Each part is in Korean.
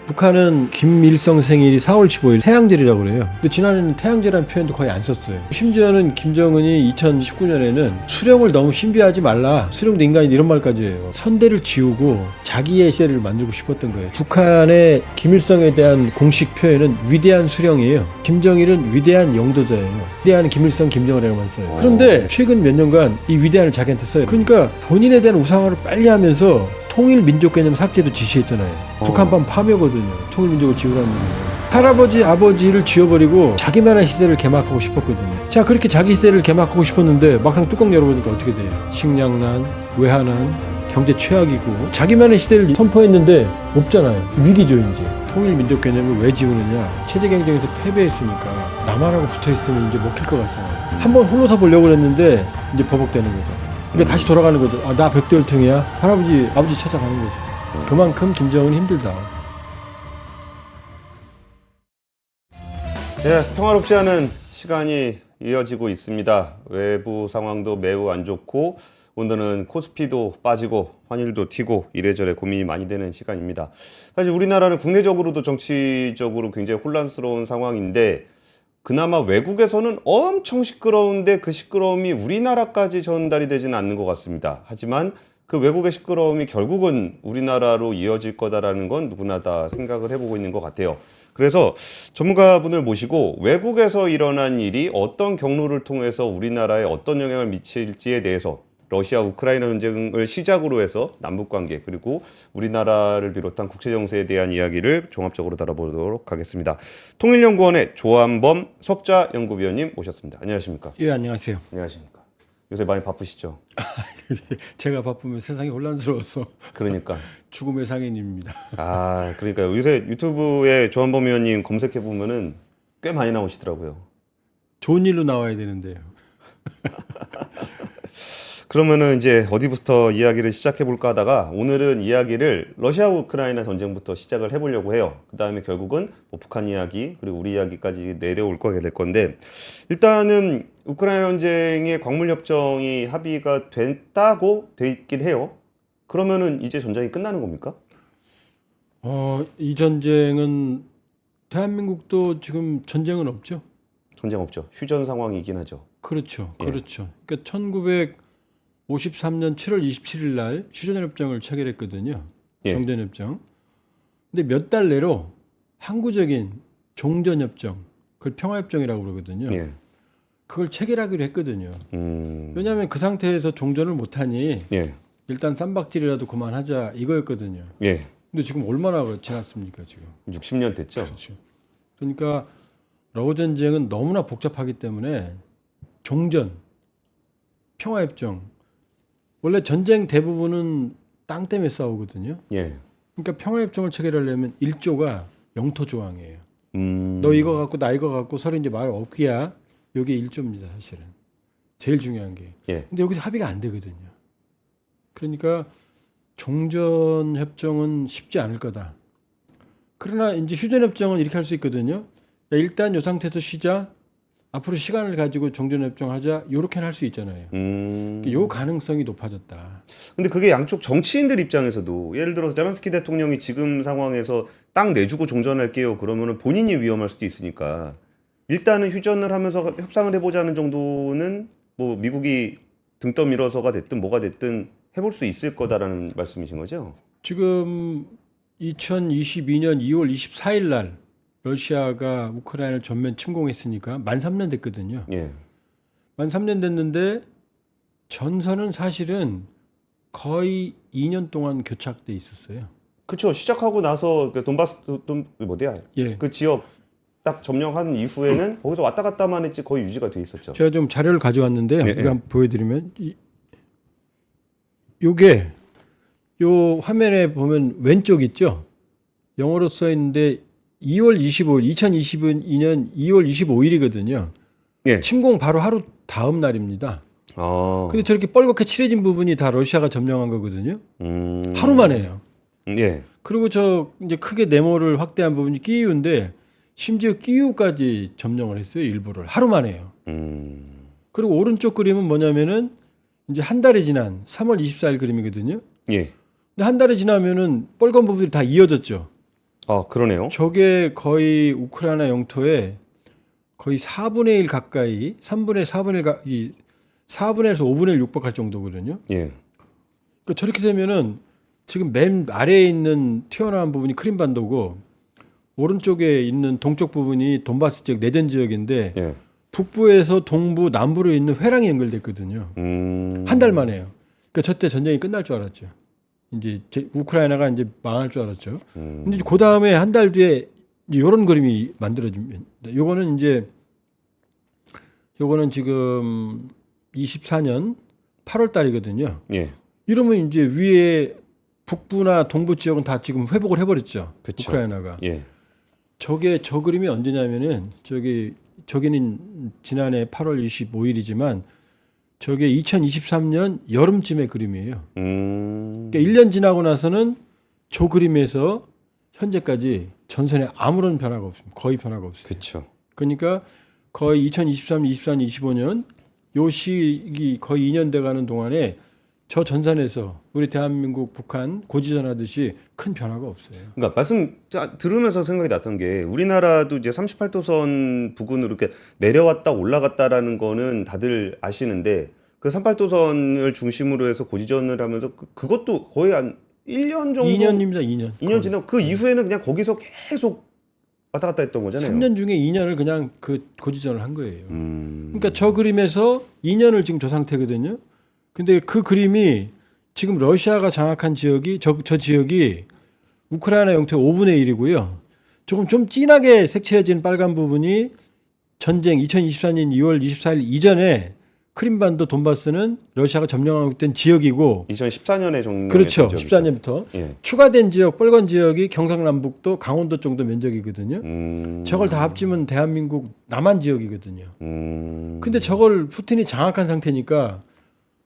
북한은 김일성 생일이 4월 15일 태양절이라고 그래요. 근데 지난해는 태양절이라는 표현도 거의 안 썼어요. 심지어는 김정은이 2019년에는 수령을 너무 신비하지 말라. 수령도 인간이 이런 말까지 해요. 선대를 지우고 자기의 시대를 만들고 싶었던 거예요. 북한의 김일성에 대한 공식 표현은 위대한 수령이에요. 김정일은 위대한 영도자예요. 위대한 김일성, 김정은이라고만 써요. 그런데 최근 몇 년간 이 위대한을 자기한테 써요. 그러니까 본인에 대한 우상화를 빨리 하면서 통일 민족 개념 삭제도 지시했잖아요. 북한판 파묘거든요. 통일 민족을 지우라는 얘기예요. 할아버지, 아버지를 지워버리고 자기만의 시대를 개막하고 싶었거든요. 자, 그렇게 자기 시대를 개막하고 싶었는데 막상 뚜껑 열어보니까 어떻게 돼요? 식량난, 외환난, 경제 최악이고 자기만의 시대를 선포했는데 없잖아요. 위기죠, 이제. 통일 민족 개념을 왜 지우느냐? 체제 경쟁에서 패배했으니까 남한하고 붙어있으면 이제 먹힐 것 같잖아요. 한번 홀로 서보려고 했는데 이제 버벅대는 거죠. 그러니까 다시 돌아가는 거죠. 아, 나 백두혈통이야. 할아버지, 아버지 찾아가는 거죠. 그만큼 김정은이 힘들다. 네, 평화롭지 않은 시간이 이어지고 있습니다. 외부 상황도 매우 안 좋고 오늘은 코스피도 빠지고 환율도 튀고 이래저래 고민이 많이 되는 시간입니다. 사실 우리나라는 국내적으로도 정치적으로 굉장히 혼란스러운 상황인데 그나마 외국에서는 엄청 시끄러운데 그 시끄러움이 우리나라까지 전달이 되지는 않는 것 같습니다. 하지만 그 외국의 시끄러움이 결국은 우리나라로 이어질 거다라는 건 누구나 다 생각을 해보고 있는 것 같아요. 그래서 전문가분을 모시고 외국에서 일어난 일이 어떤 경로를 통해서 우리나라에 어떤 영향을 미칠지에 대해서 러시아 우크라이나 전쟁을 시작으로 해서 남북관계 그리고 우리나라를 비롯한 국제정세에 대한 이야기를 종합적으로 다뤄보도록 하겠습니다. 통일연구원의 조한범 석좌연구위원님 모셨습니다. 안녕하십니까? 예, 안녕하세요. 안녕하십니까? 요새 많이 바쁘시죠? 제가 바쁘면 세상이 혼란스러워서 그러니까 죽음의 상인입니다. 아, 그러니까요. 요새 유튜브에 조한범 위원님 검색해 보면은 꽤 많이 나오시더라고요. 좋은 일로 나와야 되는데요. 그러면은 이제 어디부터 이야기를 시작해 볼까 하다가 오늘은 이야기를 러시아 우크라이나 전쟁부터 시작을 해보려고 해요. 그 다음에 결국은 뭐 북한 이야기 그리고 우리 이야기까지 내려올 거게 될 건데 일단은 우크라이나 전쟁의 광물 협정이 합의가 됐다고 돼 있긴 해요. 그러면은 이제 전쟁이 끝나는 겁니까? 이 전쟁은 대한민국도 지금 전쟁은 없죠. 전쟁 없죠. 휴전 상황이긴 하죠. 그렇죠. 예. 그렇죠. 그러니까 1953년 7월 27일 날 휴전협정을 체결했거든요. 예. 정전협정. 근데 몇 달 내로 항구적인 종전협정, 그걸 평화협정이라고 그러거든요. 예. 그걸 체결하기로 했거든요. 왜냐하면 그 상태에서 종전을 못하니 예. 일단 쌈박질이라도 그만하자 이거였거든요. 예. 근데 지금 얼마나 지났습니까 지금? 60년 됐죠. 그렇죠. 그러니까 러우 전쟁은 너무나 복잡하기 때문에 종전, 평화협정 원래 전쟁 대부분은 땅 때문에 싸우거든요. 예. 그러니까 평화협정을 체결하려면 1조가 영토 조항이에요. 너 이거 갖고 나 이거 갖고 서로 이제 말 없기야. 이게 1조입니다 사실은. 제일 중요한 게. 예. 근데 여기서 합의가 안 되거든요. 그러니까 종전협정은 쉽지 않을 거다. 그러나 이제 휴전협정은 이렇게 할 수 있거든요. 야, 일단 이 상태에서 쉬자. 앞으로 시간을 가지고 종전협정하자. 이렇게는 할 수 있잖아요. 요 가능성이 높아졌다. 근데 그게 양쪽 정치인들 입장에서도 예를 들어서 제렌스키 대통령이 지금 상황에서 땅 내주고 종전할게요. 그러면은 본인이 위험할 수도 있으니까 일단은 휴전을 하면서 협상을 해보자는 정도는 뭐 미국이 등 떠밀어서가 됐든 뭐가 됐든 해볼 수 있을 거다라는 말씀이신 거죠? 지금 2022년 2월 24일 날 러시아가 우크라이나를 전면 침공했으니까 만 3년 됐거든요. 예. 만 3년 됐는데 전선은 사실은 거의 2년 동안 교착돼 있었어요. 그렇죠. 시작하고 나서 그 돈바스 어디야? 예. 그 지역 딱 점령한 이후에는 거기서 왔다 갔다만 했지 거의 유지가 돼 있었죠. 제가 좀 자료를 가져왔는데요. 예, 이거 예. 한번 보여드리면 요게 요 화면에 보면 왼쪽 있죠. 영어로 써 있는데 2월 25일, 2022년 2월 25일이거든요. 예. 침공 바로 하루 다음 날입니다. 아. 근데 저렇게 뻘겋게 칠해진 부분이 다 러시아가 점령한 거거든요. 하루 만에요. 예. 그리고 저 이제 크게 네모를 확대한 부분이 끼이우인데 심지어 끼이우까지 점령을 했어요. 일부를 하루 만에요. 그리고 오른쪽 그림은 뭐냐면은 이제 한 달이 지난 3월 24일 그림이거든요. 예. 근데 한 달이 지나면은 뻘건 부분이 다 이어졌죠. 아, 그러네요. 저게 거의 우크라이나 영토의 거의 4분의 1 가까이, 3분의 4분의 1, 이 4분에서 5분의 1 육박할 정도거든요. 예. 그러니까 저렇게 되면은 지금 맨 아래에 있는 튀어나온 부분이 크림반도고 오른쪽에 있는 동쪽 부분이 돈바스 지역 내전 지역인데 예. 북부에서 동부, 남부로 있는 회랑이 연결됐거든요. 한 달 만에요. 그러니까 저때 전쟁이 끝날 줄 알았죠. 이제 우크라이나가 이제 망할 줄 알았죠. 근데 그 다음에 한 달 뒤에 이런 그림이 만들어집니다. 요거는 지금 24년 8월 달이거든요. 예. 이러면 이제 위에 북부나 동부 지역은 다 지금 회복을 해버렸죠. 그쵸. 우크라이나가. 예. 저 그림이 언제냐면은 저기는 지난해 8월 25일이지만 저게 2023년 여름쯤의 그림이에요. 그러니까 1년 지나고 나서는 저 그림에서 현재까지 전선에 아무런 변화가 없습니다. 거의 변화가 없어요. 그렇죠. 그러니까 거의 2023년, 24년, 25년 요 시기 거의 2년 돼가는 동안에 저 전선에서 우리 대한민국, 북한 고지전하듯이 큰 변화가 없어요. 그러니까 말씀 들으면서 생각이 났던 게 우리나라도 이제 38도선 부근으로 이렇게 내려왔다 올라갔다라는 거는 다들 아시는데 그 38도선을 중심으로 해서 고지전을 하면서 그것도 거의 한 1년 정도 2년입니다. 2년. 2년 지나 그 이후에는 그냥 거기서 계속 왔다 갔다 했던 거잖아요. 3년 중에 2년을 그냥 그 고지전을 한 거예요. 그러니까 저 그림에서 2년을 지금 저 상태거든요. 근데 그 그림이 지금 러시아가 장악한 지역이 저 지역이 우크라이나 영토의 5분의 1이고요. 조금 좀 진하게 색칠해진 빨간 부분이 전쟁 2024년 2월 24일 이전에 크림반도 돈바스는 러시아가 점령하고 있던 지역이고 2014년에 정도 그렇죠. 14년부터 예. 추가된 지역 빨간 지역이 경상남북도 강원도 정도 면적이거든요. 저걸 다 합치면 대한민국 남한 지역이거든요. 근데 저걸 푸틴이 장악한 상태니까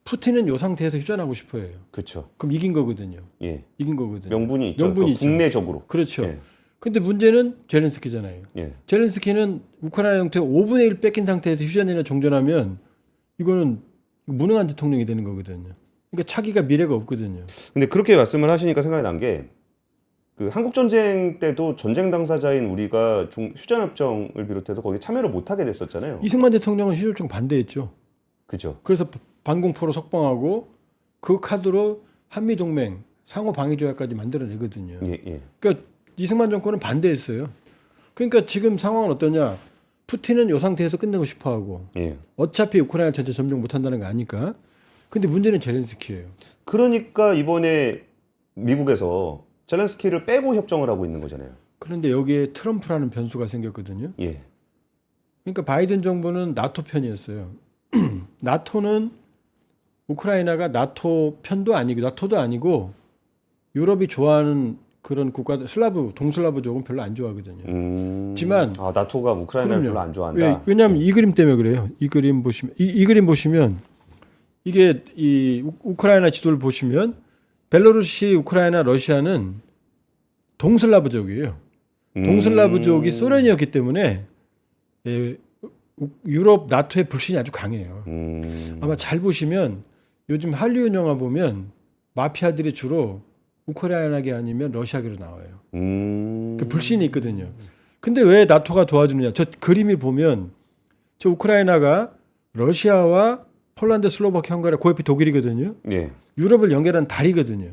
푸틴은 이 상태에서 휴전하고 싶어요. 그렇죠. 그럼 이긴 거거든요. 예. 이긴 거거든요. 명분이 있죠. 명분이 그 국내적으로. 그렇죠. 예. 근데 문제는 젤렌스키잖아요. 예. 젤렌스키는 우크라이나 영토의 5분의 1 뺏긴 상태에서 휴전이나 종전하면 이거는 무능한 대통령이 되는 거거든요. 그러니까 차기가 미래가 없거든요. 근데 그렇게 말씀을 하시니까 생각이 난 게 그 한국 전쟁 때도 전쟁 당사자인 우리가 휴전협정을 비롯해서 거기 참여를 못 하게 됐었잖아요. 이승만 대통령은 휴전협정 반대했죠. 그죠. 그래서 반공포로 석방하고 그 카드로 한미동맹 상호 방위 조약까지 만들어내거든요. 예, 예. 그러니까 이승만 정권은 반대했어요. 그러니까 지금 상황은 어떠냐? 푸틴은 이 상태에서 끝내고 싶어하고 예. 어차피 우크라이나 전체 점령 못한다는 거 아니까. 근데 문제는 젤렌스키예요. 그러니까 이번에 미국에서 젤렌스키를 빼고 협정을 하고 있는 거잖아요. 그런데 여기에 트럼프라는 변수가 생겼거든요. 예. 그러니까 바이든 정부는 나토 편이었어요. 나토는 우크라이나가 나토 편도 아니고 나토도 아니고 유럽이 좋아하는 그런 국가들 동슬라브족은 별로 안 좋아하거든요. 하지만 나토가 우크라이나를 별로 안 좋아한다. 왜냐하면 이 그림 때문에 그래요. 이 그림 보시면 이 그림 보시면 이게 이 우크라이나 지도를 보시면 벨로루시, 우크라이나, 러시아는 동슬라브족이에요. 동슬라브족이 소련이었기 때문에 유럽 나토의 불신이 아주 강해요. 아마 잘 보시면 요즘 한류운 영화 보면 마피아들이 주로 우크라이나계 아니면 러시아계로 나와요. 그 불신이 있거든요. 근데 왜 나토가 도와주느냐? 저 그림을 보면 저 우크라이나가 러시아와 폴란드, 슬로바키아, 헝가리, 그 옆이 독일이거든요. 예. 유럽을 연결한 다리거든요.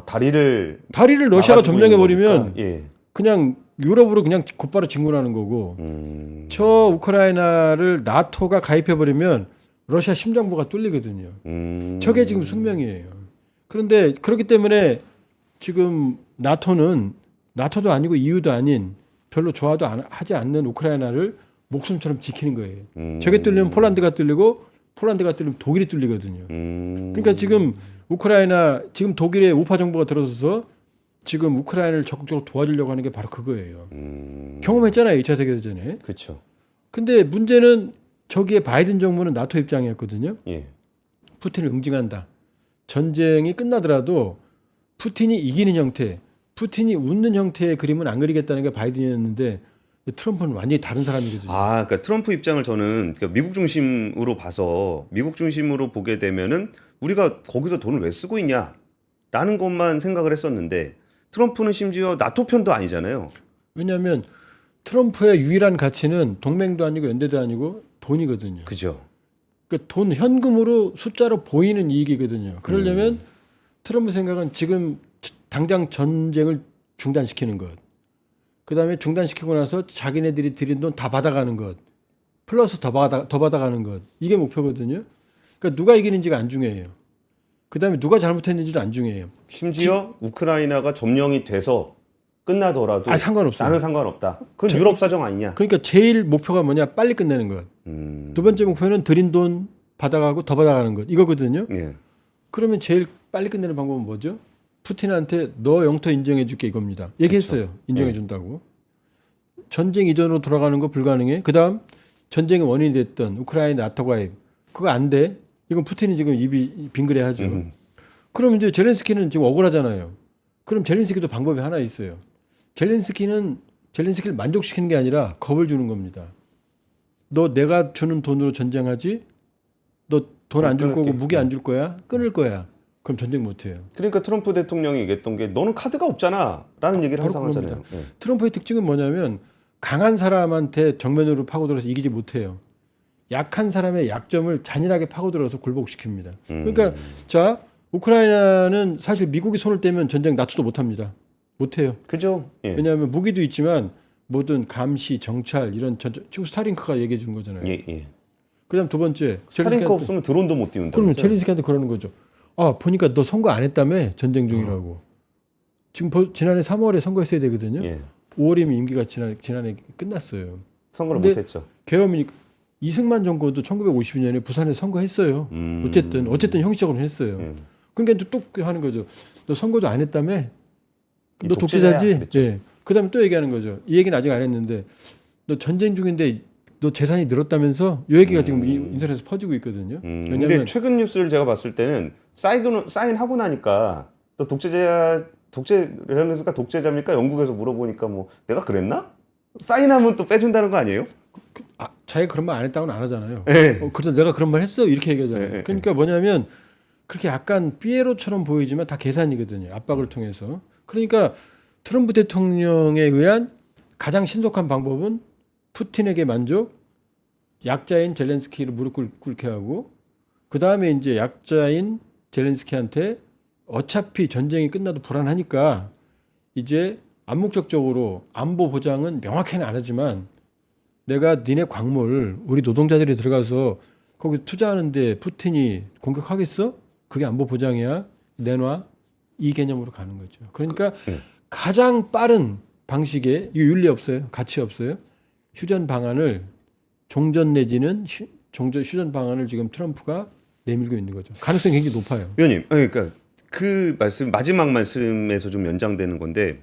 다리를 러시아가 점령해 버리면 예. 그냥 유럽으로 그냥 곧바로 진군하는 거고 저 우크라이나를 나토가 가입해 버리면 러시아 심장부가 뚫리거든요. 저게 지금 숙명이에요. 그런데 그렇기 때문에 지금 나토도 아니고 EU도 아닌 별로 좋아도 하지 않는 우크라이나를 목숨처럼 지키는 거예요. 저게 뚫리면 폴란드가 뚫리고 폴란드가 뚫리면 독일이 뚫리거든요. 그러니까 지금 지금 독일의 우파 정부가 들어서서 지금 우크라이나를 적극적으로 도와주려고 하는 게 바로 그거예요. 경험했잖아요. 2차 세계대전에. 그렇죠. 근데 문제는 저기에 바이든 정부는 나토 입장이었거든요. 예. 푸틴을 응징한다. 전쟁이 끝나더라도 푸틴이 이기는 형태, 푸틴이 웃는 형태의 그림은 안 그리겠다는 게 바이든이었는데 트럼프는 완전히 다른 사람이거든요. 그러니까 트럼프 입장을 저는 미국 중심으로 봐서 미국 중심으로 보게 되면은 우리가 거기서 돈을 왜 쓰고 있냐라는 것만 생각을 했었는데 트럼프는 심지어 나토 편도 아니잖아요. 왜냐하면 트럼프의 유일한 가치는 동맹도 아니고 연대도 아니고 돈이거든요. 그죠? 그러니까 돈 현금으로 숫자로 보이는 이익이거든요. 그러려면 트럼프 생각은 지금 당장 전쟁을 중단시키는 것. 그다음에 중단시키고 나서 자기네들이 들인 돈 다 받아가는 것. 플러스 더 받아가는 것. 이게 목표거든요. 그러니까 누가 이기는지가 안 중요해요. 그다음에 누가 잘못했는지도 안 중요해요. 심지어 우크라이나가 점령이 돼서 끝나더라도 상관없어요. 나는 상관없다. 그건 유럽 사정 아니냐? 그러니까 제일 목표가 뭐냐? 빨리 끝내는 것. 두 번째 목표는 들인 돈 받아가고 더 받아가는 것. 이거거든요. 예. 그러면 제일 빨리 끝내는 방법은 뭐죠? 푸틴한테 너 영토 인정해줄게 이겁니다. 얘기했어요. 인정해준다고. 전쟁 이전으로 돌아가는 거 불가능해. 그다음 전쟁의 원인이 됐던 우크라이나 나토 가입 그거 안 돼. 이건 푸틴이 지금 입이 빙그레하죠. 그럼 이제 젤렌스키는 지금 억울하잖아요. 그럼 젤렌스키도 방법이 하나 있어요. 젤렌스키를 만족시키는 게 아니라 겁을 주는 겁니다. 너 내가 주는 돈으로 전쟁하지? 너 돈 안 줄 거고 무기 안 줄 거야? 끊을 거야. 그럼 전쟁 못 해요. 그러니까 트럼프 대통령이 얘기했던 게 너는 카드가 없잖아 라는 얘기를 항상 하잖아요. 예. 트럼프의 특징은 뭐냐면 강한 사람한테 정면으로 파고들어서 이기지 못해요. 약한 사람의 약점을 잔인하게 파고들어서 굴복시킵니다. 그러니까 자 우크라이나는 사실 미국이 손을 떼면 전쟁 낮추도 못합니다. 못해요. 그죠? 예. 왜냐하면 무기도 있지만 모든 감시, 정찰 이런 지금 스타링크가 얘기해 주는 거잖아요. 예, 예. 그다음 두 번째 스타링크 없으면 드론도 못 띄운다. 그러면 젤렌스키한테 그러는 거죠. 아 보니까 너 선거 안 했다며 전쟁 중이라고. 지금 지난해 3월에 선거했어야 되거든요. 예. 5월이면 임기가 지난해 끝났어요. 선거를 근데 못했죠. 계엄이니까 이승만 정권도 1952년에 부산에 선거했어요. 어쨌든 형식적으로 했어요. 그러니까 또 하는 거죠. 너 선거도 안 했다며? 너 독재자지? 예. 그다음에 또 얘기하는 거죠. 이 얘기는 아직 안 했는데 너 전쟁 중인데 너 재산이 늘었다면서? 이 얘기가 지금 인터넷에서 퍼지고 있거든요. 근데 왜냐면 최근 뉴스를 제가 봤을 때는 사인하고 나니까 너 독재자입니까? 독재자입니까? 영국에서 물어보니까 뭐 내가 그랬나? 사인하면 또 빼준다는 거 아니에요? 자기가 그런 말 안 했다고는 안 하잖아요. 네. 그래도 내가 그런 말 했어 이렇게 얘기하잖아요. 네. 그러니까 뭐냐면 그렇게 약간 피에로처럼 보이지만 다 계산이거든요. 압박을 통해서. 그러니까 트럼프 대통령에 의한 가장 신속한 방법은 푸틴에게 만족, 약자인 젤렌스키를 무릎 꿇게 하고 그 다음에 이제 약자인 젤렌스키한테 어차피 전쟁이 끝나도 불안하니까 이제 암묵적적으로 안보 보장은 명확히는 안 하지만 내가 니네 광물 우리 노동자들이 들어가서 거기 투자하는데 푸틴이 공격하겠어? 그게 안보 보장이야? 내놔? 이 개념으로 가는 거죠. 그러니까 가장 빠른 방식에 이 윤리 없어요. 가치 없어요. 휴전 방안을 종전 내지는 휴전 방안을 지금 트럼프가 내밀고 있는 거죠. 가능성이 굉장히 높아요. 위원님, 그러니까 그 말씀 마지막 말씀에서 좀 연장되는 건데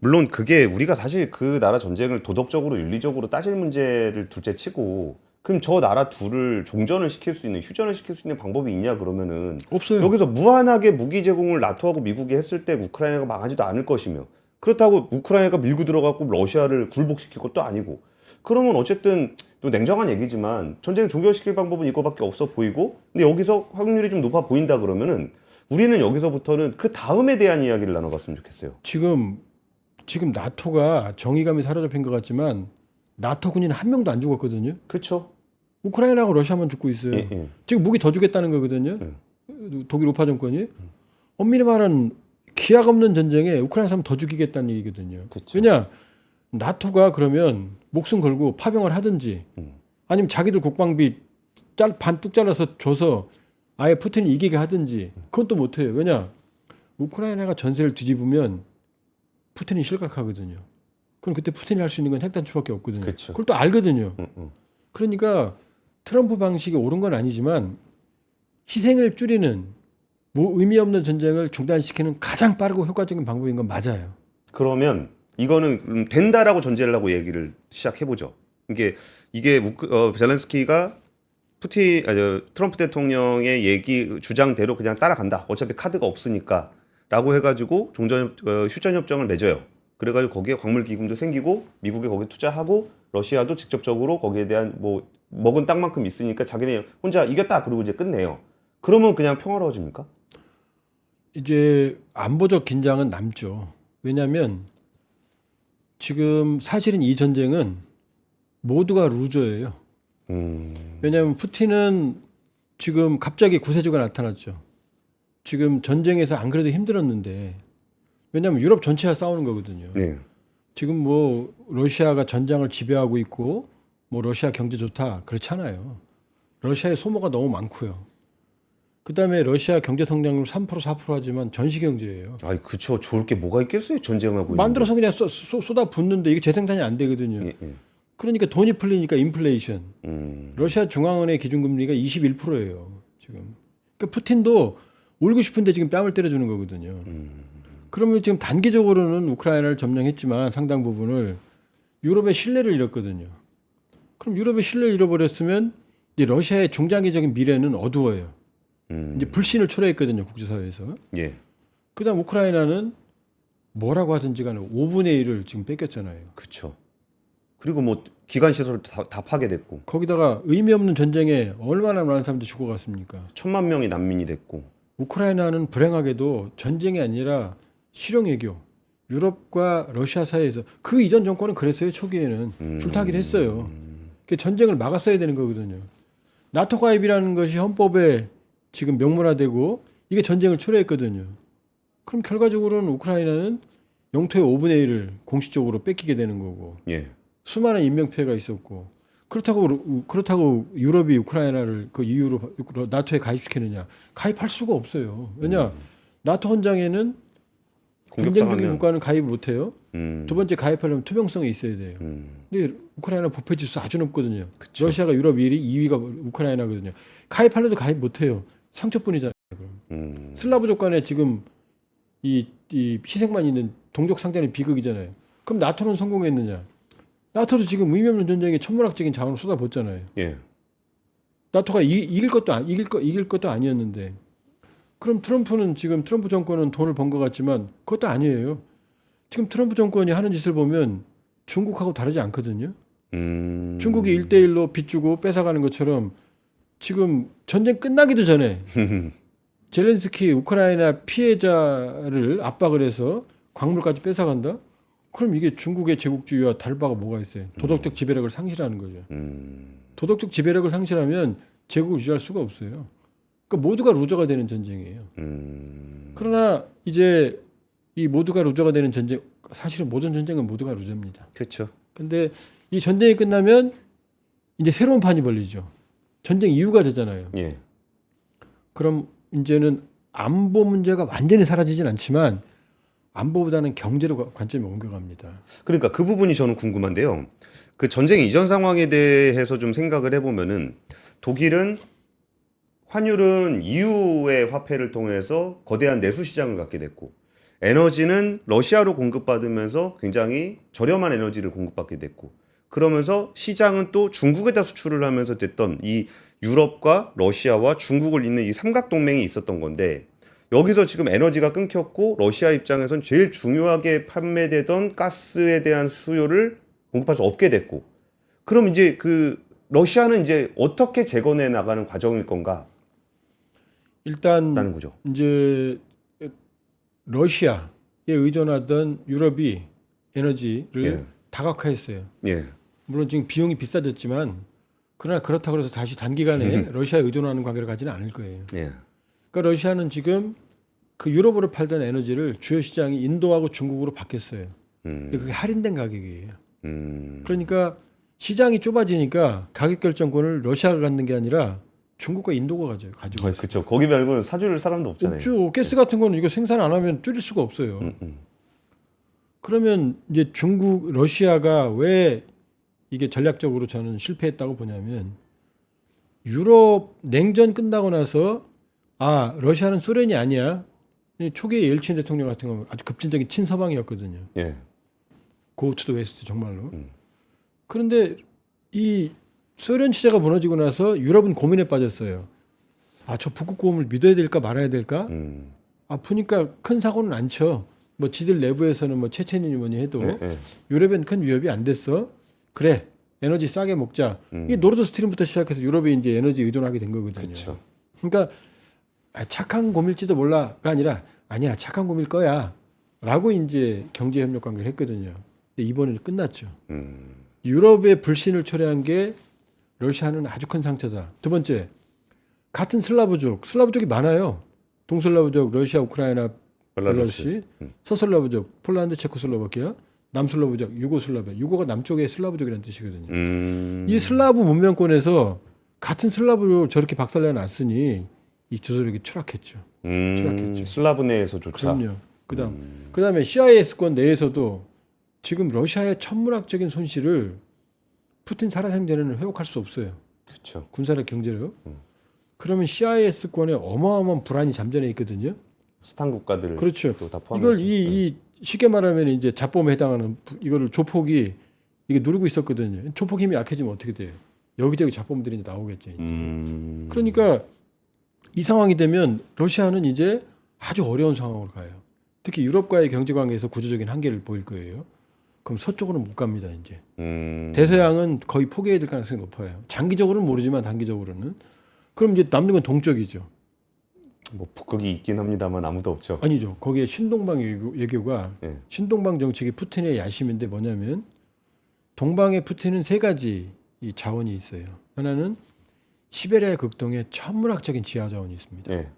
물론 그게 우리가 사실 그 나라 전쟁을 도덕적으로 윤리적으로 따질 문제를 둘째치고 그럼 저 나라 둘을 종전을 시킬 수 있는 휴전을 시킬 수 있는 방법이 있냐 그러면은 없어요. 여기서 무한하게 무기 제공을 나토하고 미국이 했을 때 우크라이나가 망하지도 않을 것이며 그렇다고 우크라이나가 밀고 들어가고 러시아를 굴복시킬 것도 아니고 그러면 어쨌든 또 냉정한 얘기지만 전쟁을 종결시킬 방법은 이거밖에 없어 보이고 근데 여기서 확률이 좀 높아 보인다 그러면은 우리는 여기서부터는 그 다음에 대한 이야기를 나눠봤으면 좋겠어요. 지금 나토가 정의감이 사로잡힌 것 같지만 나토 군인 한 명도 안 죽었거든요. 그렇죠. 우크라이나하고 러시아만 죽고 있어요. 예. 지금 무기 더 주겠다는 거거든요. 독일 우파 정권이. 엄밀히 말하는 기약 없는 전쟁에 우크라이나 사람 더 죽이겠다는 얘기거든요. 그쵸. 왜냐 나토가 그러면 목숨 걸고 파병을 하든지 아니면 자기들 국방비 반 뚝 잘라서 줘서 아예 푸틴이 이기게 하든지 그건 또 못해요. 왜냐 우크라이나가 전세를 뒤집으면 푸틴이 실각하거든요. 그럼 그때 푸틴이 할 수 있는 건 핵단추밖에 없거든요. 그쵸. 그걸 또 알거든요. 그러니까 트럼프 방식이 옳은 건 아니지만 희생을 줄이는 뭐 의미 없는 전쟁을 중단시키는 가장 빠르고 효과적인 방법인 건 맞아요. 그러면 이거는 된다라고 전제를 하고 얘기를 시작해보죠. 이게 젤렌스키가 트럼프 대통령의 얘기 주장대로 그냥 따라간다. 어차피 카드가 없으니까라고 해가지고 휴전 협정을 맺어요. 그래가지고 거기에 광물 기금도 생기고 미국이 거기에 투자하고 러시아도 직접적으로 거기에 대한 뭐 먹은 땅만큼 있으니까 자기네 혼자 이겼다 그러고 이제 끝내요. 그러면 그냥 평화로워집니까? 이제 안보적 긴장은 남죠. 왜냐하면 지금 사실은 이 전쟁은 모두가 루저예요. 왜냐하면 푸틴은 지금 갑자기 구세주가 나타났죠. 지금 전쟁에서 안 그래도 힘들었는데 왜냐하면 유럽 전체가 싸우는 거거든요. 네. 지금 뭐 러시아가 전장을 지배하고 있고 뭐 러시아 경제 좋다 그렇잖아요. 러시아의 소모가 너무 많고요. 그다음에 러시아 경제 성장률 3% 4% 하지만 전시 경제예요. 아이 그쵸. 좋을 게 뭐가 있겠어요. 전쟁하고 만들어서 그냥 쏟아 붓는데 이게 재생산이 안 되거든요. 있는데. 예, 예. 그러니까 돈이 풀리니까 인플레이션. 음. 러시아 중앙은행 기준금리가 21%예요. 지금. 그러니까 푸틴도 울고 싶은데 지금 뺨을 때려주는 거거든요. 그러면 지금 단기적으로는 우크라이나를 점령했지만 상당 부분을 유럽의 신뢰를 잃었거든요. 그럼 유럽의 신뢰를 잃어버렸으면 이제 러시아의 중장기적인 미래는 어두워요. 이제 불신을 초래했거든요. 국제사회에서. 예. 그다음 우크라이나는 뭐라고 하든지 간에 5분의 1을 지금 뺏겼잖아요. 그쵸. 그리고 뭐 기관 시설 다 파괴됐고 거기다가 의미 없는 전쟁에 얼마나 많은 사람들이 죽어갔습니까? 1,000만 명이 난민이 됐고. 우크라이나는 불행하게도 전쟁이 아니라 실용 외교. 유럽과 러시아 사이에서 그 이전 정권은 그랬어요. 초기에는 줄타기를 했어요. 그 전쟁을 막았어야 되는 거거든요. 나토 가입이라는 것이 헌법에 지금 명문화되고 이게 전쟁을 초래했거든요. 그럼 결과적으로는 우크라이나는 영토의 5분의 1을 공식적으로 뺏기게 되는 거고 예. 수많은 인명피해가 있었고 그렇다고 유럽이 우크라이나를 그 이유로 나토에 가입시키느냐? 가입할 수가 없어요. 왜냐? 나토 헌장에는 경쟁적인 국가는 가입을 못해요. 두 번째 가입하려면 투명성이 있어야 돼요. 근데 우크라이나 부패 지수 아주 높거든요. 그쵸. 러시아가 유럽 1위, 2위가 우크라이나거든요. 가입하려도 가입 못해요. 상처뿐이잖아요. 그럼. 슬라브족 간에 지금 이 희생만 있는 동족 상대는 비극이잖아요. 그럼 나토는 성공했느냐? 나토도 지금 의미 없는 전쟁에 천문학적인 자원을 쏟아붓잖아요. 예. 나토가 이길 것도 아니었는데. 그럼 트럼프 정권은 돈을 번 것 같지만 그것도 아니에요. 지금 트럼프 정권이 하는 짓을 보면 중국하고 다르지 않거든요. 중국이 1대1로 빚주고 뺏어가는 것처럼 지금 전쟁 끝나기도 전에 젤렌스키 우크라이나 피해자를 압박을 해서 광물까지 뺏어간다? 그럼 이게 중국의 제국주의와 다를 바가 뭐가 있어요? 도덕적 지배력을 상실하는 거죠. 도덕적 지배력을 상실하면 제국을 유지할 수가 없어요. 그러니까 모두가 루저가 되는 전쟁이에요. 그러나 이제 이 모두가 루저가 되는 전쟁, 사실은 모든 전쟁은 모두가 루저입니다. 그렇죠. 근데 이 전쟁이 끝나면 이제 새로운 판이 벌리죠. 전쟁 이유가 되잖아요. 예. 그럼 이제는 안보 문제가 완전히 사라지진 않지만 안보보다는 경제로 관점이 옮겨갑니다. 그러니까 그 부분이 저는 궁금한데요. 그 전쟁 이전 상황에 대해서 좀 생각을 해보면은 독일은 환율은 EU의 화폐를 통해서 거대한 내수 시장을 갖게 됐고 에너지는 러시아로 공급받으면서 굉장히 저렴한 에너지를 공급받게 됐고 그러면서 시장은 또 중국에다 수출을 하면서 됐던 이 유럽과 러시아와 중국을 잇는 이 삼각동맹이 있었던 건데 여기서 지금 에너지가 끊겼고 러시아 입장에선 제일 중요하게 판매되던 가스에 대한 수요를 공급할 수 없게 됐고 그럼 이제 그 러시아는 이제 어떻게 재건해 나가는 과정일 건가? 일단 라는 거죠. 이제 러시아에 의존하던 유럽이 에너지를 예. 다각화했어요. 예. 물론 지금 비용이 비싸졌지만 그러나 그렇다고 해서 다시 단기간에 러시아에 의존하는 관계를 가지는 않을 거예요. 예. 그러니까 러시아는 지금 그 유럽으로 팔던 에너지를 주요 시장이 인도하고 중국으로 바뀌었어요. 근데 그게 할인된 가격이에요. 그러니까 시장이 좁아지니까 가격 결정권을 러시아가 갖는 게 아니라 중국과 인도가 가지고 있어요. 그렇죠. 거기 말고는 사줄 사람도 없잖아요. 없죠. 가스 같은 거는 이거 생산 안 하면 줄일 수가 없어요. 그러면 이제 러시아가 왜 이게 전략적으로 저는 실패했다고 보냐면 유럽 냉전 끝나고 나서 러시아는 소련이 아니야. 초기에 옐친 대통령 같은 경우 아주 급진적인 친서방이었거든요. 예. 고투더 웨스트 정말로. 그런데 이 소련 체제가 무너지고 나서 유럽은 고민에 빠졌어요. 저 북극 고음을 믿어야 될까 말아야 될까? 아프니까 큰 사고는 안 쳐. 뭐 지들 내부에서는 뭐 체체니니 뭐니 해도 유럽엔 큰 위협이 안 됐어. 그래 에너지 싸게 먹자. 이게 노르드 스트림부터 시작해서 유럽이 이제 에너지 의존하게 된 거거든요. 그쵸. 그러니까 착한 곰일지도 몰라가 아니라 아니야 착한 곰일 거야. 라고 이제 경제 협력 관계를 했거든요. 근데 이번에는 끝났죠. 유럽의 불신을 초래한 게 러시아는 아주 큰 상처다. 두 번째, 같은 슬라브족이 많아요. 동슬라브족, 러시아, 우크라이나, 벨라루시, 서슬라브족, 폴란드, 체코슬로바키아, 남슬라브족, 유고슬라비아. 유고가 남쪽의 슬라브족이라는 뜻이거든요. 이 슬라브 문명권에서 같은 슬라브를 저렇게 박살내 놨으니 이 조선력이 추락했죠. 추락했죠. 슬라브 내에서조차. 그럼요. 그다음에 CIS권 내에서도 지금 러시아의 천문학적인 손실을 푸틴 살아생전에는 회복할 수 없어요. 그렇죠. 군사력, 경제력. 그러면 CIS권에 어마어마한 불안이 잠전해 있거든요. 스탄 국가들을 그렇죠. 또 다 포함해서. 이걸 이 쉽게 말하면 이제 자범에 해당하는 이거를 조폭이 이게 누르고 있었거든요. 조폭 힘이 약해지면 어떻게 돼요? 여기저기 자범들이 이제 나오겠죠. 이제. 그러니까 이 상황이 되면 러시아는 이제 아주 어려운 상황으로 가요. 특히 유럽과의 경제 관계에서 구조적인 한계를 보일 거예요. 그럼 서쪽으로는 못 갑니다. 이제 대서양은 거의 포기해야 될 가능성이 높아요. 장기적으로는 모르지만 단기적으로는. 그럼 이제 남는 건 동쪽이죠. 뭐 북극이 있긴 합니다만 아무도 없죠. 아니죠. 거기에 신동방 외교가 예. 신동방 정책이 푸틴의 야심인데 뭐냐면 동방의 푸틴은 세 가지 이 자원이 있어요. 하나는 시베리아 극동에 천문학적인 지하 자원이 있습니다. 예.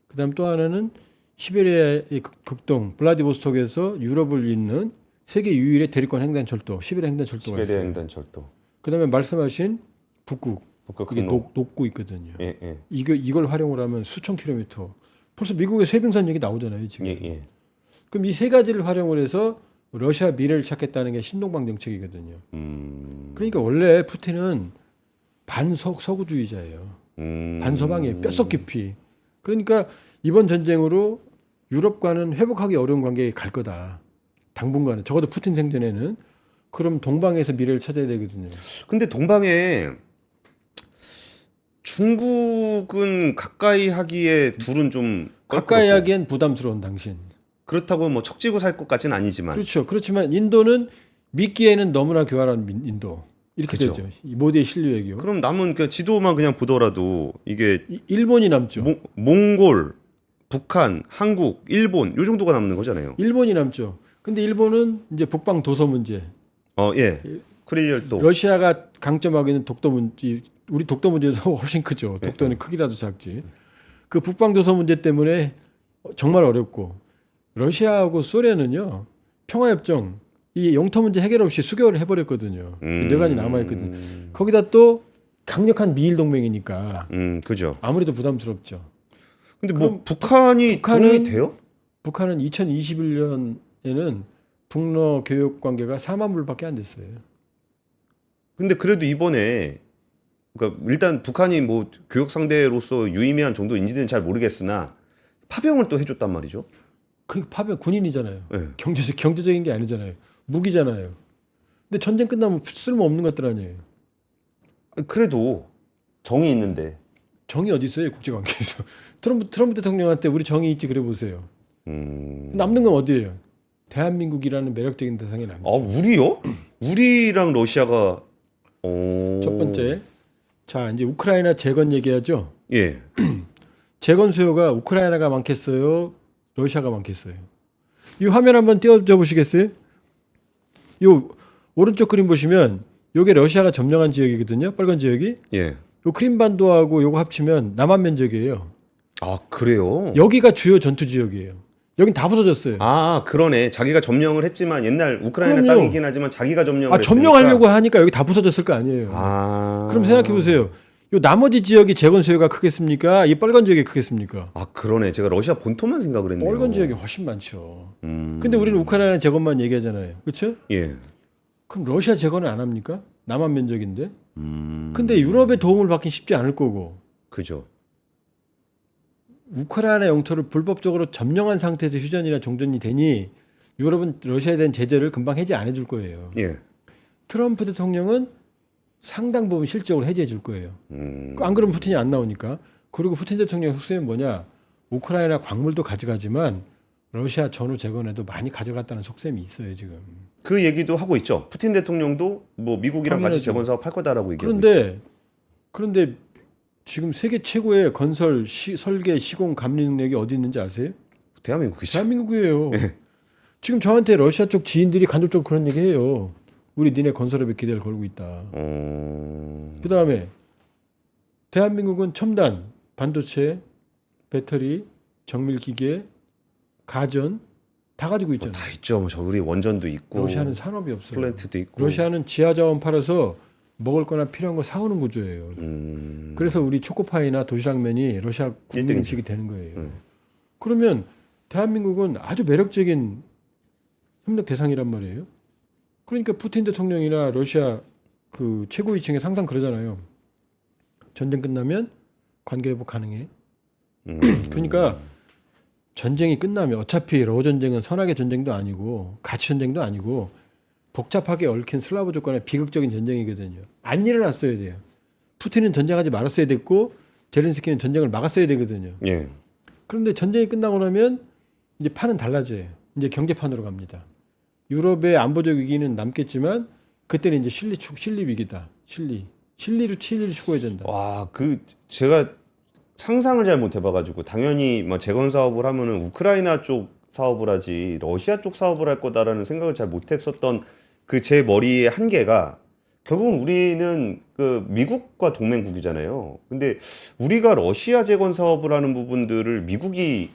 그다음 또 하나는 시베리아의 극동 블라디보스톡에서 유럽을 잇는 세계 유일의 대륙간 횡단철도 시베리아 횡단철도가 시베리아 있어요. 횡단철도. 그다음에 말씀하신 북극 북극 이게 항로. 녹고 있거든요. 예, 예. 이걸 활용을 하면 수천 킬로미터. 벌써 미국의 쇠빙산 얘기 나오잖아요, 지금. 예, 예. 그럼 이 세 가지를 활용을 해서 러시아 미래를 찾겠다는 게 신동방 정책이거든요. 그러니까 원래 푸틴은 반서구주의자예요. 반서방이에요. 뼛속 깊이. 그러니까 이번 전쟁으로 유럽과는 회복하기 어려운 관계에 갈 거다. 당분간은. 적어도 푸틴 생전에는. 그럼 동방에서 미래를 찾아야 되거든요. 근데 동방에 중국은 가까이 하기에 둘은 좀 가까이 껄끄럽고. 하기엔 부담스러운 당신. 그렇다고 뭐 척지고 살 것까지는 아니지만. 그렇죠. 그렇지만 인도는 믿기에는 너무나 교활한 인도. 이렇게 그죠. 되죠. 이 모두의 신뢰 외교. 그럼 남은 그 지도만 그냥 보더라도 이게 일본이 남죠. 몽골, 북한, 한국, 일본 요 정도가 남는 거잖아요. 일본이 남죠. 근데 일본은 이제 북방 도서 문제. 예. 크릴열도. 러시아가 강점하고 있는 독도 문제. 우리 독도 문제도 훨씬 크죠. 독도는 크기라도 작지. 그 북방 도서 문제 때문에 정말 어렵고 러시아하고 소련은요. 평화협정 이 영토 문제 해결 없이 수교를 해버렸거든요. 뇌관이 남아있거든요. 거기다 또 강력한 미일 동맹이니까 그죠. 아무래도 부담스럽죠. 근데 뭐 북한이 도움이 돼요? 북한은 2021년에는 북러 교육 관계가 4만 불밖에 안 됐어요. 근데 그래도 이번에 그러니까 일단 북한이 뭐 교육 상대로서 유의미한 정도 인지는 잘 모르겠으나 파병을 또 해줬단 말이죠. 그 파병 군인이잖아요. 네. 경제적인 게 아니잖아요. 무기잖아요. 근데 전쟁 끝나면 쓸모 없는 것들 아니에요. 그래도 정이 있는데. 정이 어디 있어요 국제 관계에서? 트럼프 대통령한테 우리 정이 있지 그래 보세요. 남는 건 어디예요? 대한민국이라는 매력적인 대상이 남죠. 우리요? 우리랑 러시아가 첫 번째, 자 이제 우크라이나 재건 얘기하죠. 예. 재건 수요가 우크라이나가 많겠어요? 러시아가 많겠어요? 이 화면 한번 띄워줘 보시겠어요? 요 오른쪽 그림 보시면 요게 러시아가 점령한 지역이거든요. 빨간 지역이. 예. 요 크림반도하고 요거 합치면 남한 면적이에요. 아 그래요? 여기가 주요 전투 지역이에요. 여긴 다 부서졌어요. 그러네. 자기가 점령을 했지만 옛날 우크라이나 그럼요. 땅이긴 하지만 자기가 점령을 점령하려고 하니까 여기 다 부서졌을 거 아니에요. 했으니까. 그럼 생각해 보세요. 요 나머지 지역이 재건 수요가 크겠습니까? 이 빨간 지역이 크겠습니까? 그러네. 제가 러시아 본토만 생각을 했네요. 빨간 지역이 훨씬 많죠. 근데 우리는 우크라이나 재건만 얘기하잖아요. 그렇죠? 예. 그럼 러시아 재건을 안 합니까? 남한 면적인데. 근데 유럽의 도움을 받긴 쉽지 않을 거고. 그죠. 우크라이나 영토를 불법적으로 점령한 상태에서 휴전이나 종전이 되니 유럽은 러시아에 대한 제재를 금방 해제 안 해줄 거예요. 예. 트럼프 대통령은 상당 부분 실적으로 해제해 줄 거예요. 안 그러면 푸틴이 안 나오니까. 그리고 푸틴 대통령 속셈이 뭐냐. 우크라이나 광물도 가져가지만 러시아 전후 재건에도 많이 가져갔다는 속셈이 있어요 지금. 그 얘기도 하고 있죠. 푸틴 대통령도 뭐 미국이랑 당연하죠. 같이 재건 사업 할 거다라고 얘기하고 있죠. 그런데 지금 세계 최고의 건설, 설계, 시공, 감리 능력이 어디 있는지 아세요? 대한민국이죠. 대한민국이에요. 지금 저한테 러시아 쪽 지인들이 간접적으로 그런 얘기해요. 우리 니네 건설업에 기대를 걸고 있다. 그 다음에 대한민국은 첨단, 반도체, 배터리, 정밀기계, 가전 다 가지고 있잖아요. 다 있죠. 뭐 우리 원전도 있고 러시아는 산업이 없어요. 플랜트도 있고. 러시아는 지하자원 팔아서 먹을 거나 필요한 거 사오는 구조예요. 그래서 우리 초코파이나 도시락면이 러시아 국민 음식이 되는 거예요. 그러면 대한민국은 아주 매력적인 협력 대상이란 말이에요. 그러니까 푸틴 대통령이나 러시아 그 최고위층에 항상 그러잖아요. 전쟁 끝나면 관계 회복 가능해. 그러니까 전쟁이 끝나면 어차피 러우 전쟁은 선악의 전쟁도 아니고 가치 전쟁도 아니고 복잡하게 얽힌 슬라브 조건의 비극적인 전쟁이거든요. 안 일어났어야 돼요. 푸틴은 전쟁하지 말았어야 됐고 제렌스키는 전쟁을 막았어야 되거든요. 예. 그런데 전쟁이 끝나고 나면 이제 판은 달라져요. 이제 경제판으로 갑니다. 유럽의 안보적 위기는 남겠지만 그때는 이제 실리 위기다. 실리를 추구해야 된다. 와, 제가 상상을 잘 못 해봐가지고 당연히 뭐 재건 사업을 하면은 우크라이나 쪽 사업을 하지 러시아 쪽 사업을 할 거다라는 생각을 잘 못했었던 그 제 머리의 한계가 결국은 우리는 그 미국과 동맹국이잖아요. 근데 우리가 러시아 재건 사업을 하는 부분들을 미국이